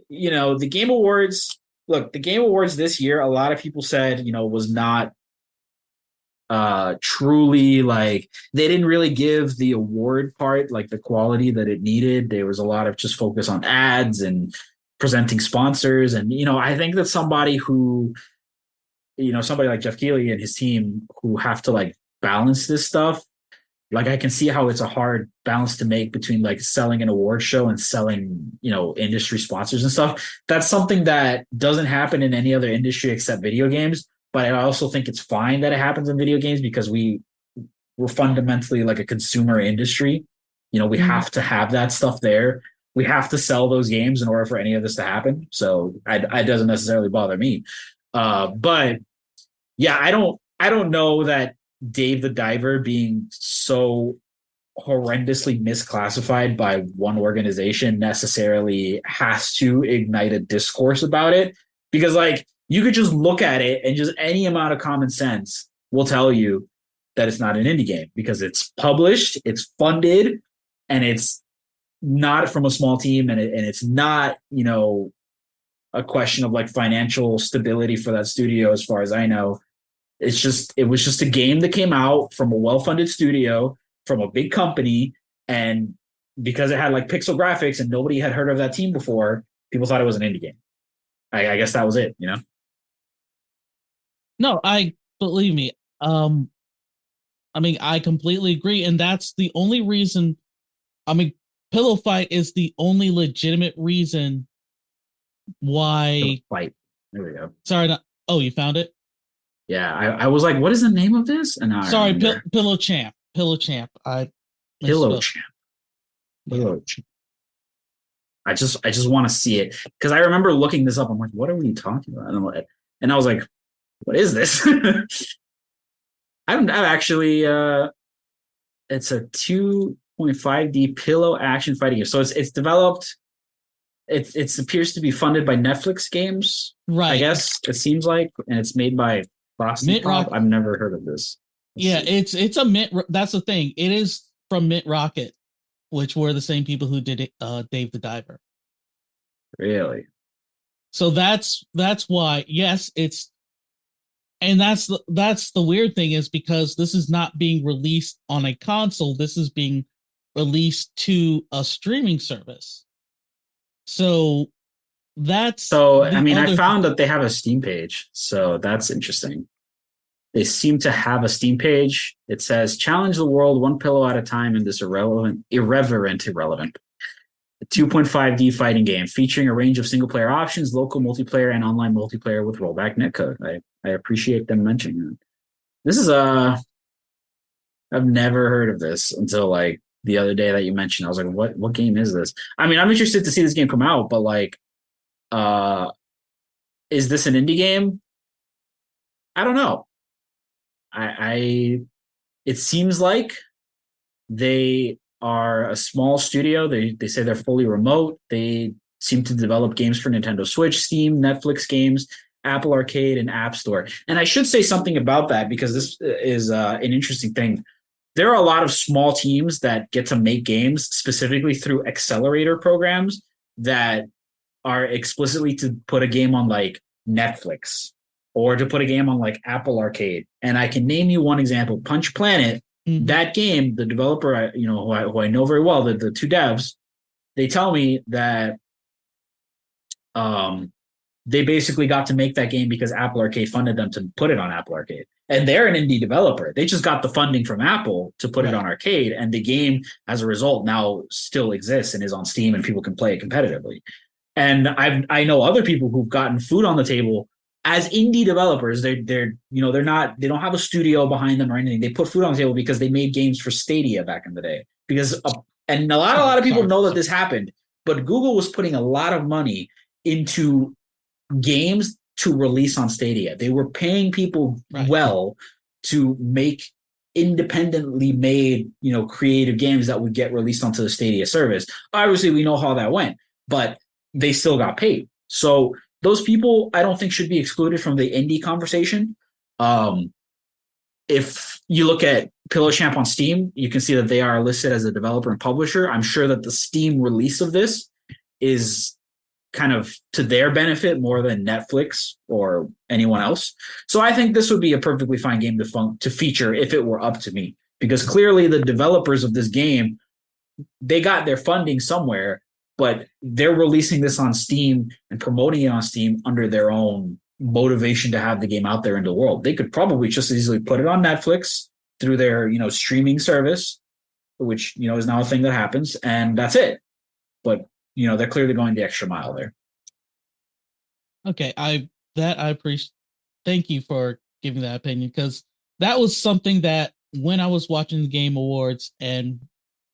the Game Awards, the Game Awards this year, a lot of people said, was not truly, like, they didn't really give the award part like the quality that it needed. There was a lot of just focus on ads and presenting sponsors. And I think that somebody like Jeff Keighley and his team who have to like balance this stuff, like, I can see how it's a hard balance to make between like selling an award show and selling, industry sponsors and stuff. That's something that doesn't happen in any other industry except video games. But I also think it's fine that it happens in video games because we're fundamentally like a consumer industry. We have to have that stuff there. We have to sell those games in order for any of this to happen. So it doesn't necessarily bother me. But yeah, I don't know that Dave the Diver being so horrendously misclassified by one organization necessarily has to ignite a discourse about it, because like, you could just look at it and just any amount of common sense will tell you that it's not an indie game because it's published, it's funded, and it's not from a small team, and it's not, a question of like financial stability for that studio, as far as I know. It was just a game that came out from a well-funded studio, from a big company, and because it had like pixel graphics and nobody had heard of that team before, people thought it was an indie game. I guess that was it, No, I believe me. I mean, I completely agree. And that's the only reason. I mean, Pillow Fight is the only legitimate reason why. Fight. There we go. Sorry, not. Oh, you found it? Yeah, I was like, what is the name of this? And now I Sorry, remember. Pillow Champ. Pillow Champ. I Pillow misspelled. Champ. Yeah. Pillow Champ. I just want to see it because I remember looking this up. I'm like, what are we talking about? And I was like, what is this? I've actually it's a 2.5D pillow action fighting game. So it's developed. It appears to be funded by Netflix games, Right. I guess it seems like, and it's made by Frosty Mint Pop. Rock. I've never heard of this. Yeah, it's a Mint. That's the thing. It is from Mint Rocket, which were the same people who did it, Dave the Diver. Really? So that's why. Yes, it's, and that's the weird thing is because this is not being released on a console. This is being released to a streaming service. So I mean, I found that they have a Steam page, so that's interesting. They seem to have a Steam page. It says, challenge the world one pillow at a time in this irrelevant, a 2.5D fighting game featuring a range of single-player options, local multiplayer, and online multiplayer with rollback netcode. I appreciate them mentioning that. This is I've never heard of this until like the other day that you mentioned. I was like, what game is this? I mean, I'm interested to see this game come out, but like, is this an indie game? I don't know. It seems like they are a small studio. They say they're fully remote. They seem to develop games for Nintendo Switch, Steam, Netflix games, Apple Arcade, and App Store. And I should say something about that because this is an interesting thing. There are a lot of small teams that get to make games specifically through accelerator programs that are explicitly to put a game on like Netflix or to put a game on like Apple Arcade. And I can name you one example, Punch Planet. Mm-hmm. That game, the developer, who I know very well, the two devs, they tell me that they basically got to make that game because Apple Arcade funded them to put it on Apple Arcade. And they're an indie developer. They just got the funding from Apple to put it on Arcade. And the game, as a result, now still exists and is on Steam and people can play it competitively. And I know other people who've gotten food on the table as indie developers. They don't have a studio behind them or anything. They put food on the table because they made games for Stadia back in the day. And a lot of people know that this happened, but Google was putting a lot of money into games to release on Stadia. They were paying people well to make independently made, creative games that would get released onto the Stadia service. Obviously, we know how that went, but they still got paid. So those people, I don't think should be excluded from the indie conversation. If you look at Pillow Champ on Steam, you can see that they are listed as a developer and publisher. I'm sure that the Steam release of this is kind of to their benefit more than Netflix or anyone else. So I think this would be a perfectly fine game to feature if it were up to me, because clearly the developers of this game, they got their funding somewhere, but they're releasing this on Steam and promoting it on Steam under their own motivation to have the game out there in the world. They could probably just as easily put it on Netflix through their, streaming service, which, is now a thing that happens, and that's it. But they're clearly going the extra mile there. Okay, I appreciate. Thank you for giving that opinion, because that was something that when I was watching the Game Awards, and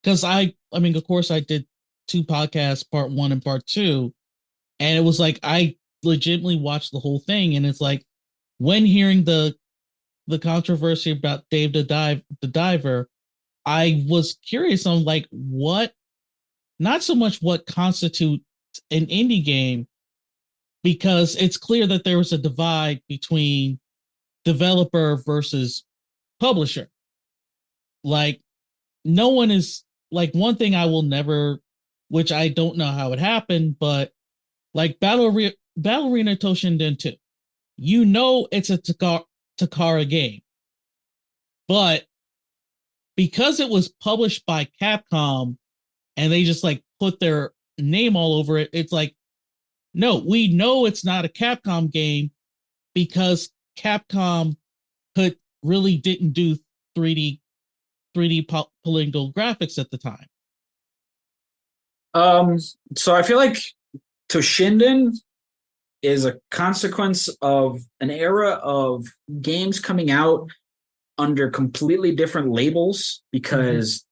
because I mean, of course, I did 2 podcasts, part 1 and part 2, and it was like I legitimately watched the whole thing, and it's like when hearing the controversy about Dave the Diver, I was curious on like what. Not so much what constitutes an indie game, because it's clear that there was a divide between developer versus publisher. Like, no one is like, one thing I will never, which I don't know how it happened, but like Battle Arena Toshinden 2, it's a Takara game, but because it was published by Capcom, and they just like put their name all over it, it's like, no, we know it's not a Capcom game because Capcom really didn't do 3D 3D polygonal graphics at the time. So I feel like Toshinden is a consequence of an era of games coming out under completely different labels because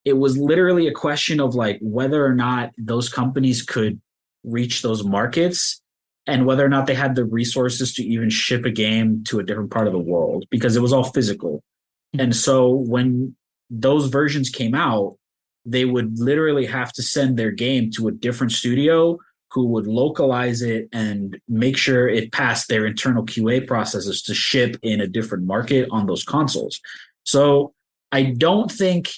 it was literally a question of like whether or not those companies could reach those markets and whether or not they had the resources to even ship a game to a different part of the world because it was all physical. And so when those versions came out, they would literally have to send their game to a different studio who would localize it and make sure it passed their internal QA processes to ship in a different market on those consoles. So I don't think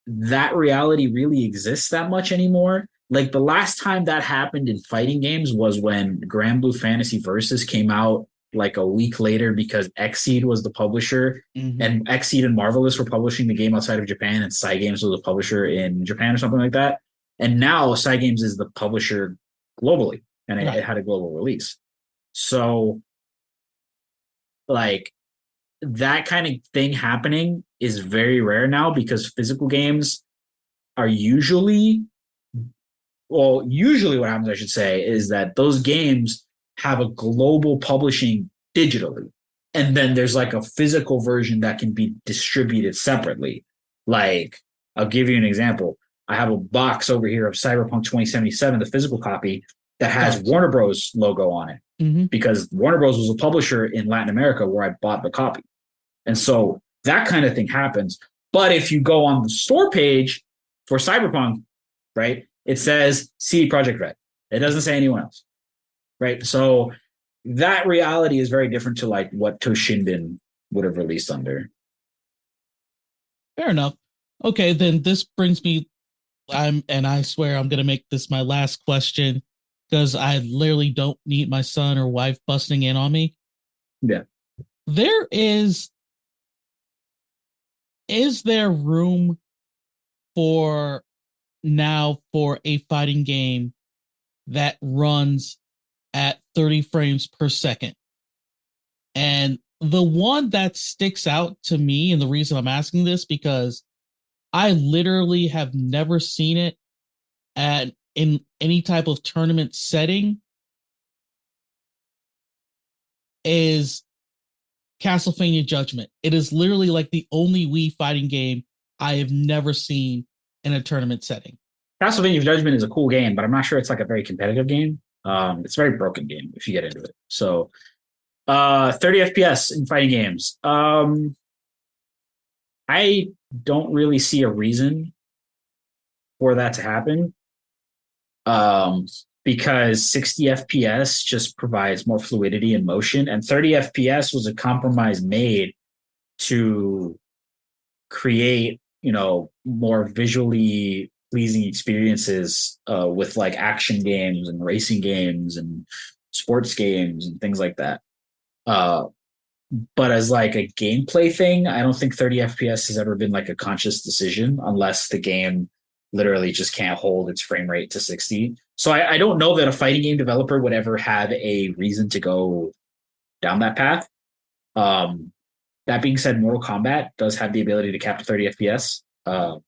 that reality really exists that much anymore. Like the last time that happened in fighting games was when Grand Blue Fantasy Versus came out like a week later because Xseed was the publisher and Xseed and Marvelous were publishing the game outside of Japan and Cygames was the publisher in Japan or something like that. And now Cygames is the publisher globally and it had a global release. So like that kind of thing happening is very rare now because physical games are usually what happens, I should say, is that those games have a global publishing digitally. And then there's like a physical version that can be distributed separately. Like, I'll give you an example. I have a box over here of Cyberpunk 2077, the physical copy, that has Warner Bros. Logo on it because Warner Bros. Was a publisher in Latin America where I bought the copy. And so that kind of thing happens. But if you go on the store page for Cyberpunk, right, it says CD Projekt Red. It doesn't say anyone else, right? So that reality is very different to like what Toshinden would have released under. Fair enough. Okay, then this brings me, I swear I'm going to make this my last question because I literally don't need my son or wife busting in on me. Yeah. Is there room for a fighting game that runs at 30 frames per second? And the one that sticks out to me, and the reason I'm asking this, because I literally have never seen it in any type of tournament setting, is Castlevania Judgment. It is literally like the only Wii fighting game I have never seen in a tournament setting. Castlevania Judgment is a cool game, but I'm not sure it's like a very competitive game. It's a very broken game if you get into it. So 30 FPS in fighting games. I don't really see a reason for that to happen. Because 60 FPS just provides more fluidity and motion, and 30 FPS was a compromise made to create, more visually pleasing experiences with like action games and racing games and sports games and things like that. But as like a gameplay thing, I don't think 30 FPS has ever been like a conscious decision unless the game literally just can't hold its frame rate to 60. So I don't know that a fighting game developer would ever have a reason to go down that path. That being said, Mortal Kombat does have the ability to cap to 30 FPS, and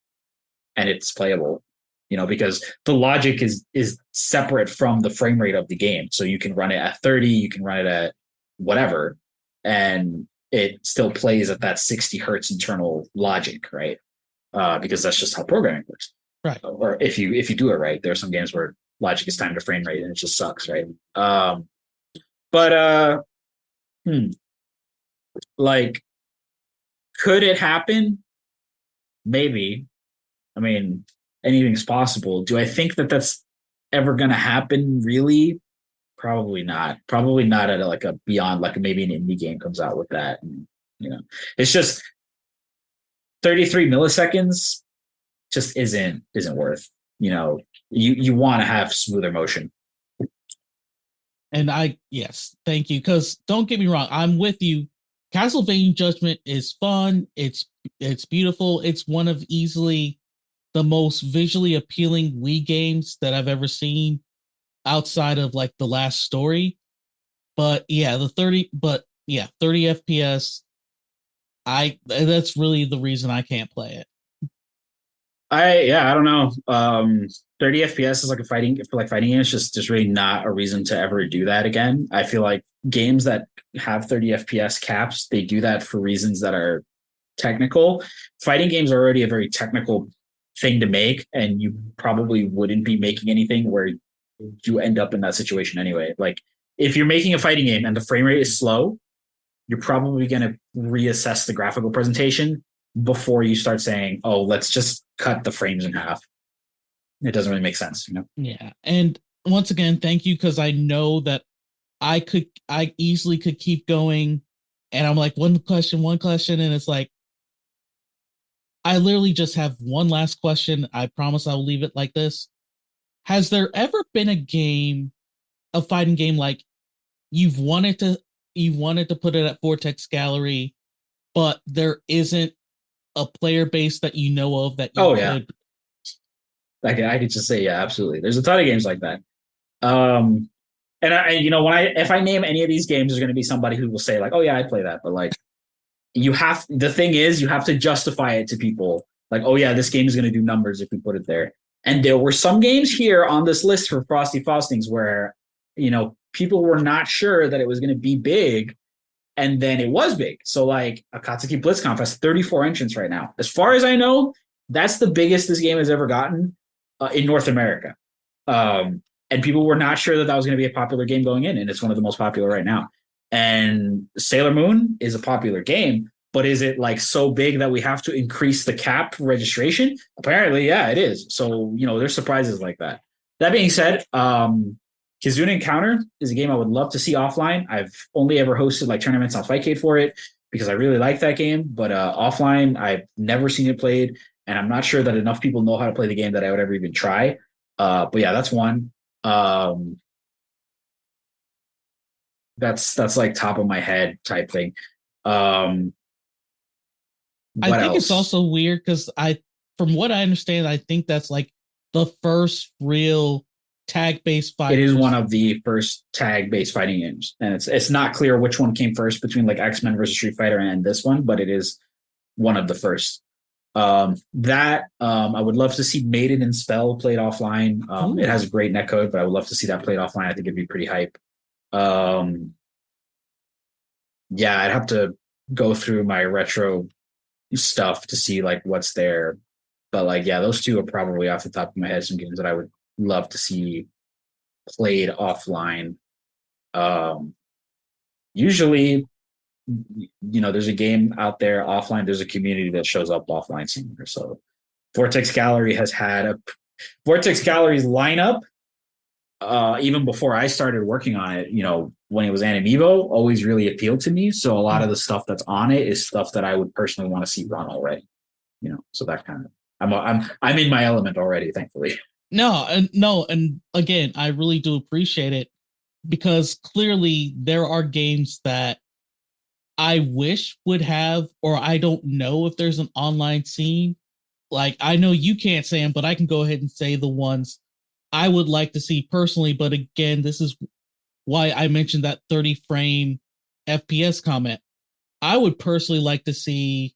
it's playable, because the logic is separate from the frame rate of the game. So you can run it at 30, you can run it at whatever, and it still plays at that 60 hertz internal logic, right? Because that's just how programming works. Right. Or if you do it right, there are some games where logic is timed to frame rate and it just sucks, right? Like, could it happen? Maybe. I mean, anything's possible. Do I think that that's ever going to happen? Really? Probably not. Probably not at like a beyond, like maybe an indie game comes out with that. And, it's just 33 milliseconds just isn't worth, you want to have smoother motion. And yes, thank you. Because don't get me wrong, I'm with you. Castlevania Judgment is fun. It's beautiful. It's one of easily the most visually appealing Wii games that I've ever seen outside of like the last story. But yeah, 30 FPS That's really the reason I can't play it. I don't know. 30 FPS is like a fighting for like fighting games, just really not a reason to ever do that again. I feel like games that have 30 FPS caps, they do that for reasons that are technical. Fighting games are already a very technical thing to make, and you probably wouldn't be making anything where you end up in that situation anyway. Like if you're making a fighting game and the frame rate is slow, you're probably going to reassess the graphical presentation before you start saying, "Oh, let's just cut the frames in half." It doesn't really make sense, you know. Yeah, and once again, thank you because I know that I easily could keep going, and I'm like one question, and it's like I literally just have one last question. I promise I'll leave it like this. Has there ever been a fighting game like you've wanted to put it at Vortex Gallery, but there isn't a player base that you know of that you Oh yeah, could. I could just say yeah, absolutely. There's a ton of games like that. Um, and you know, if I name any of these games, there's going to be somebody who will say like, "Oh yeah, I play that," but like the thing is you have to justify it to people like, oh yeah, this game is going to do numbers if we put it there. And there were some games here on this list for Frosty Faustings where, you know, people were not sure that it was going to be big, and then it was big. So like Akatsuki BlitzConf has 34 entrants right now. As far as I know, that's the biggest this game has ever gotten in North America. And people were not sure that that was going to be a popular game going in, and it's one of the most popular right now. And Sailor Moon is a popular game, but is it like so big that we have to increase the cap for registration? Apparently, yeah, it is. So, you know, there's surprises like that. That being said, Kizuna Encounter is a game I would love to see offline. I've only ever hosted like tournaments on Fightcade for it because I really like that game, but offline, I've never seen it played, and I'm not sure that enough people know how to play the game that I would ever even try. But yeah, that's one. That's like top of my head type thing. Um, I what think it's else? also weird because from what I understand, I think that's like the first real tag based It is fighters. one of the first tag-based fighting games, and it's not clear which one came first between like X-Men versus Street Fighter and this one, but it is one of the first. I would love to see Maiden and Spell played offline. It has a great netcode, but I would love to see that played offline. I think it'd be pretty hype. Um, yeah, I'd have to go through my retro stuff to see like what's there. But like, yeah, those two are probably off the top of my head some games that I would love to see played offline. Um, Usually, you know, there's a game out there offline. There's a community that shows up offline somewhere. So Vortex Gallery has had a Vortex Gallery's lineup. Even before I started working on it, you know, when it was Animivo, always really appealed to me. So a lot of the stuff that's on it is stuff that I would personally want to see run already. You know, so that kind of I'm in my element already, thankfully. No, and again, I really do appreciate it because clearly there are games that I wish would have, or I don't know if there's an online scene. Like I know you can't say them, but I can go ahead and say the ones I would like to see personally. But again, this is why I mentioned that 30 frame FPS comment. I would personally like to see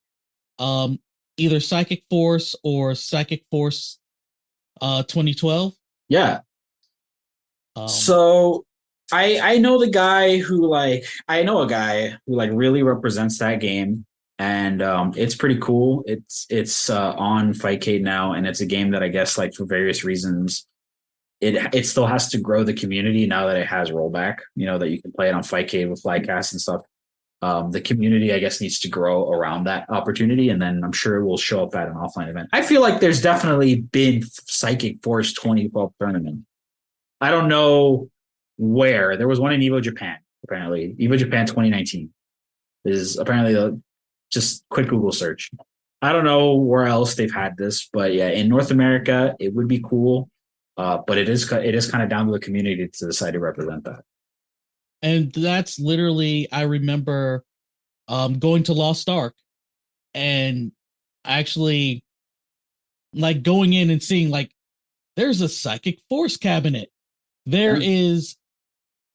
um, either Psychic Force or Psychic Force 2012. Yeah. Um, So I know the guy who like I know a guy who like really represents that game, and it's pretty cool. It's on Fightcade now, and it's a game that I guess like for various reasons it still has to grow the community now that it has rollback. You know that you can play it on Fightcade with Flycast and stuff. The community, I guess, needs to grow around that opportunity, and then I'm sure it will show up at an offline event. I feel like there's definitely been Psychic Force 2012 tournament. I don't know where. There was one in Evo Japan, apparently. Evo Japan 2019 is apparently just quick Google search. I don't know where else they've had this, but yeah, in North America, it would be cool. But it is kind of down to the community to decide to represent that. and that's literally, I remember going to Lost Ark and actually like going in and seeing like there's a Psychic Force cabinet. There Yeah. is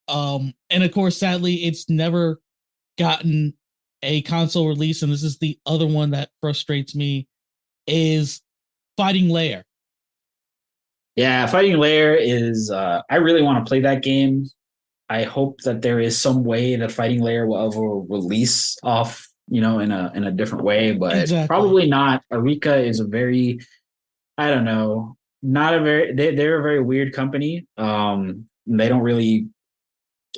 and of course sadly it's never gotten a console release, and this is the other one that frustrates me, is Fighting Lair. Yeah, Fighting Lair is. I really want to play that game. I hope that there is some way that Fighting Lair will ever release off, in a different way, but probably not. Arika is a very, I don't know, not a very. They're a very weird company. They don't really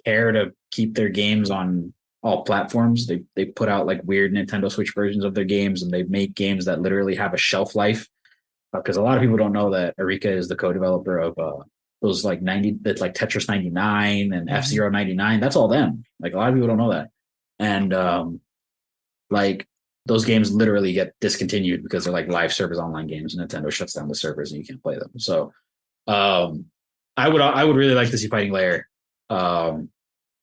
care to keep their games on all platforms. They put out like weird Nintendo Switch versions of their games, and they make games that literally have a shelf life. Because a lot of people don't know that Arika is the co-developer of those like Tetris 99 and F-Zero 99. That's all them. Like a lot of people don't know that. And like those games literally get discontinued because they're like live service online games. Nintendo shuts down the servers and you can't play them. So I would really like to see Fighting Lair on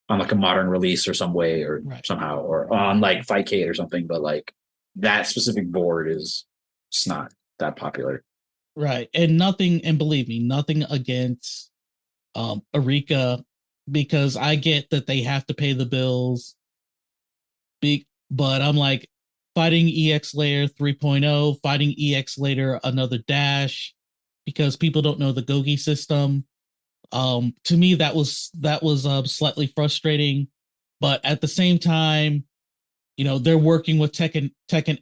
like a modern release or some way or somehow, or on like Fightcade or something. But like that specific board is just not that popular. Right. And believe me, nothing against Arika, because I get that they have to pay the bills. But I'm like, Fighting EX Layer 3.0, Fighting EX Later Another Dash, because people don't know the Gogi system. To me, that was slightly frustrating, but at the same time, they're working with Tekken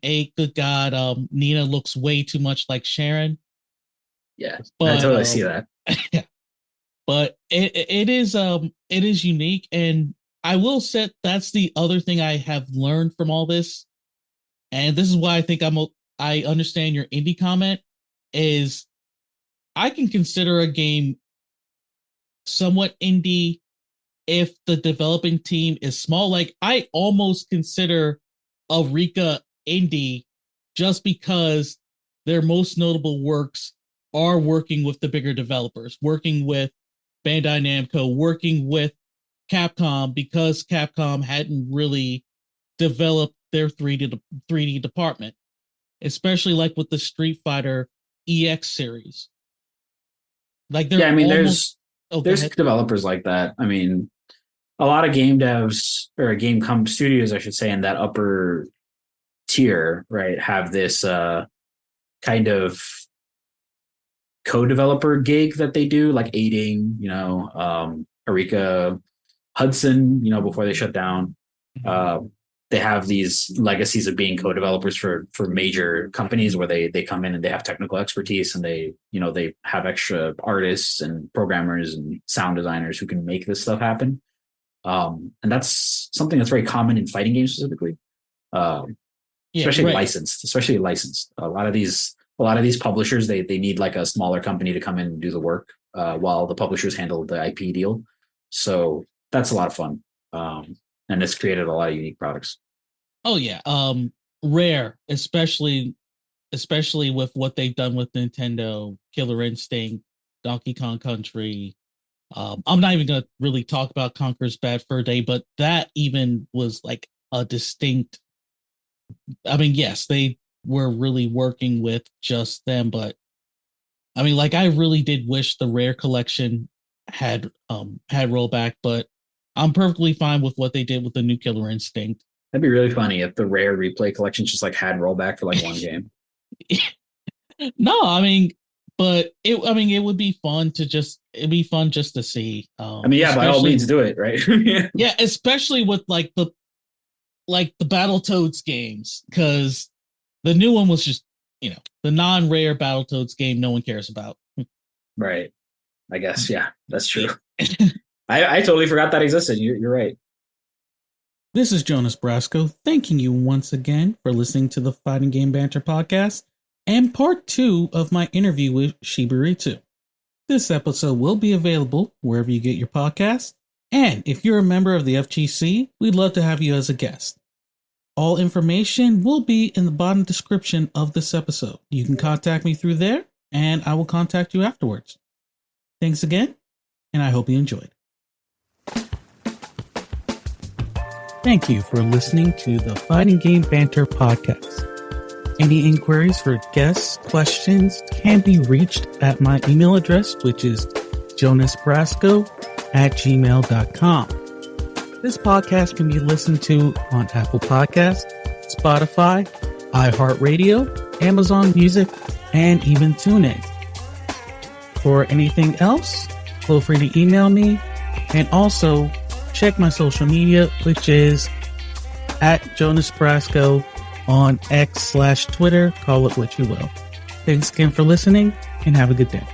8. Good God, Nina looks way too much like Sharon. Yeah, but, I totally see that. Yeah, but it is unique, and I will say that's the other thing I have learned from all this, and this is why I think I understand your indie comment, is I can consider a game somewhat indie if the developing team is small. Like I almost consider Arika indie just because their most notable works are working with the bigger developers, working with Bandai Namco, working with Capcom, because Capcom hadn't really developed their 3D department, especially like with the Street Fighter EX series. Like there's developers like that. I mean, a lot of game devs or studios, I should say, in that upper tier, right, have this kind of co-developer gig that they do, like aiding, Arika, Hudson, before they shut down. They have these legacies of being co-developers for major companies where they come in and they have technical expertise, and they have extra artists and programmers and sound designers who can make this stuff happen. And that's something that's very common in fighting games specifically, especially licensed. A lot of these publishers, they need like a smaller company to come in and do the work while the publishers handle the IP deal. So that's a lot of fun. And it's created a lot of unique products. Oh yeah. Rare, especially with what they've done with Nintendo, Killer Instinct, Donkey Kong Country. I'm not even gonna really talk about Conker's Bad Fur Day, but that even was like a distinct. I mean, yes, they were really working with just them, but I mean, like I really did wish the Rare collection had rollback, but I'm perfectly fine with what they did with the new Killer Instinct. That'd be really funny if the Rare replay collection just like had rollback for like one game. No, I mean, but it would be fun to just to see. By all means do it, right? Yeah, especially with like the Battletoads games, because the new one was just the non-rare Battletoads game no one cares about. Right. I guess, yeah, that's true. I totally forgot that existed. You're right. This is Jonas Brasco, thanking you once again for listening to the Fighting Game Banter podcast and part 2 of my interview with Shiburizu. This episode will be available wherever you get your podcasts, and if you're a member of the FGC, we'd love to have you as a guest. All information will be in the bottom description of this episode. You can contact me through there, and I will contact you afterwards. Thanks again, and I hope you enjoyed. Thank you for listening to the Fighting Game Banter podcast. Any inquiries for guests, questions can be reached at my email address, which is jonasbrasco@gmail.com. This podcast can be listened to on Apple Podcasts, Spotify, iHeartRadio, Amazon Music, and even TuneIn. For anything else, feel free to email me, and also check my social media, which is at Jonas Brasco on X/Twitter. Call it what you will. Thanks again for listening, and have a good day.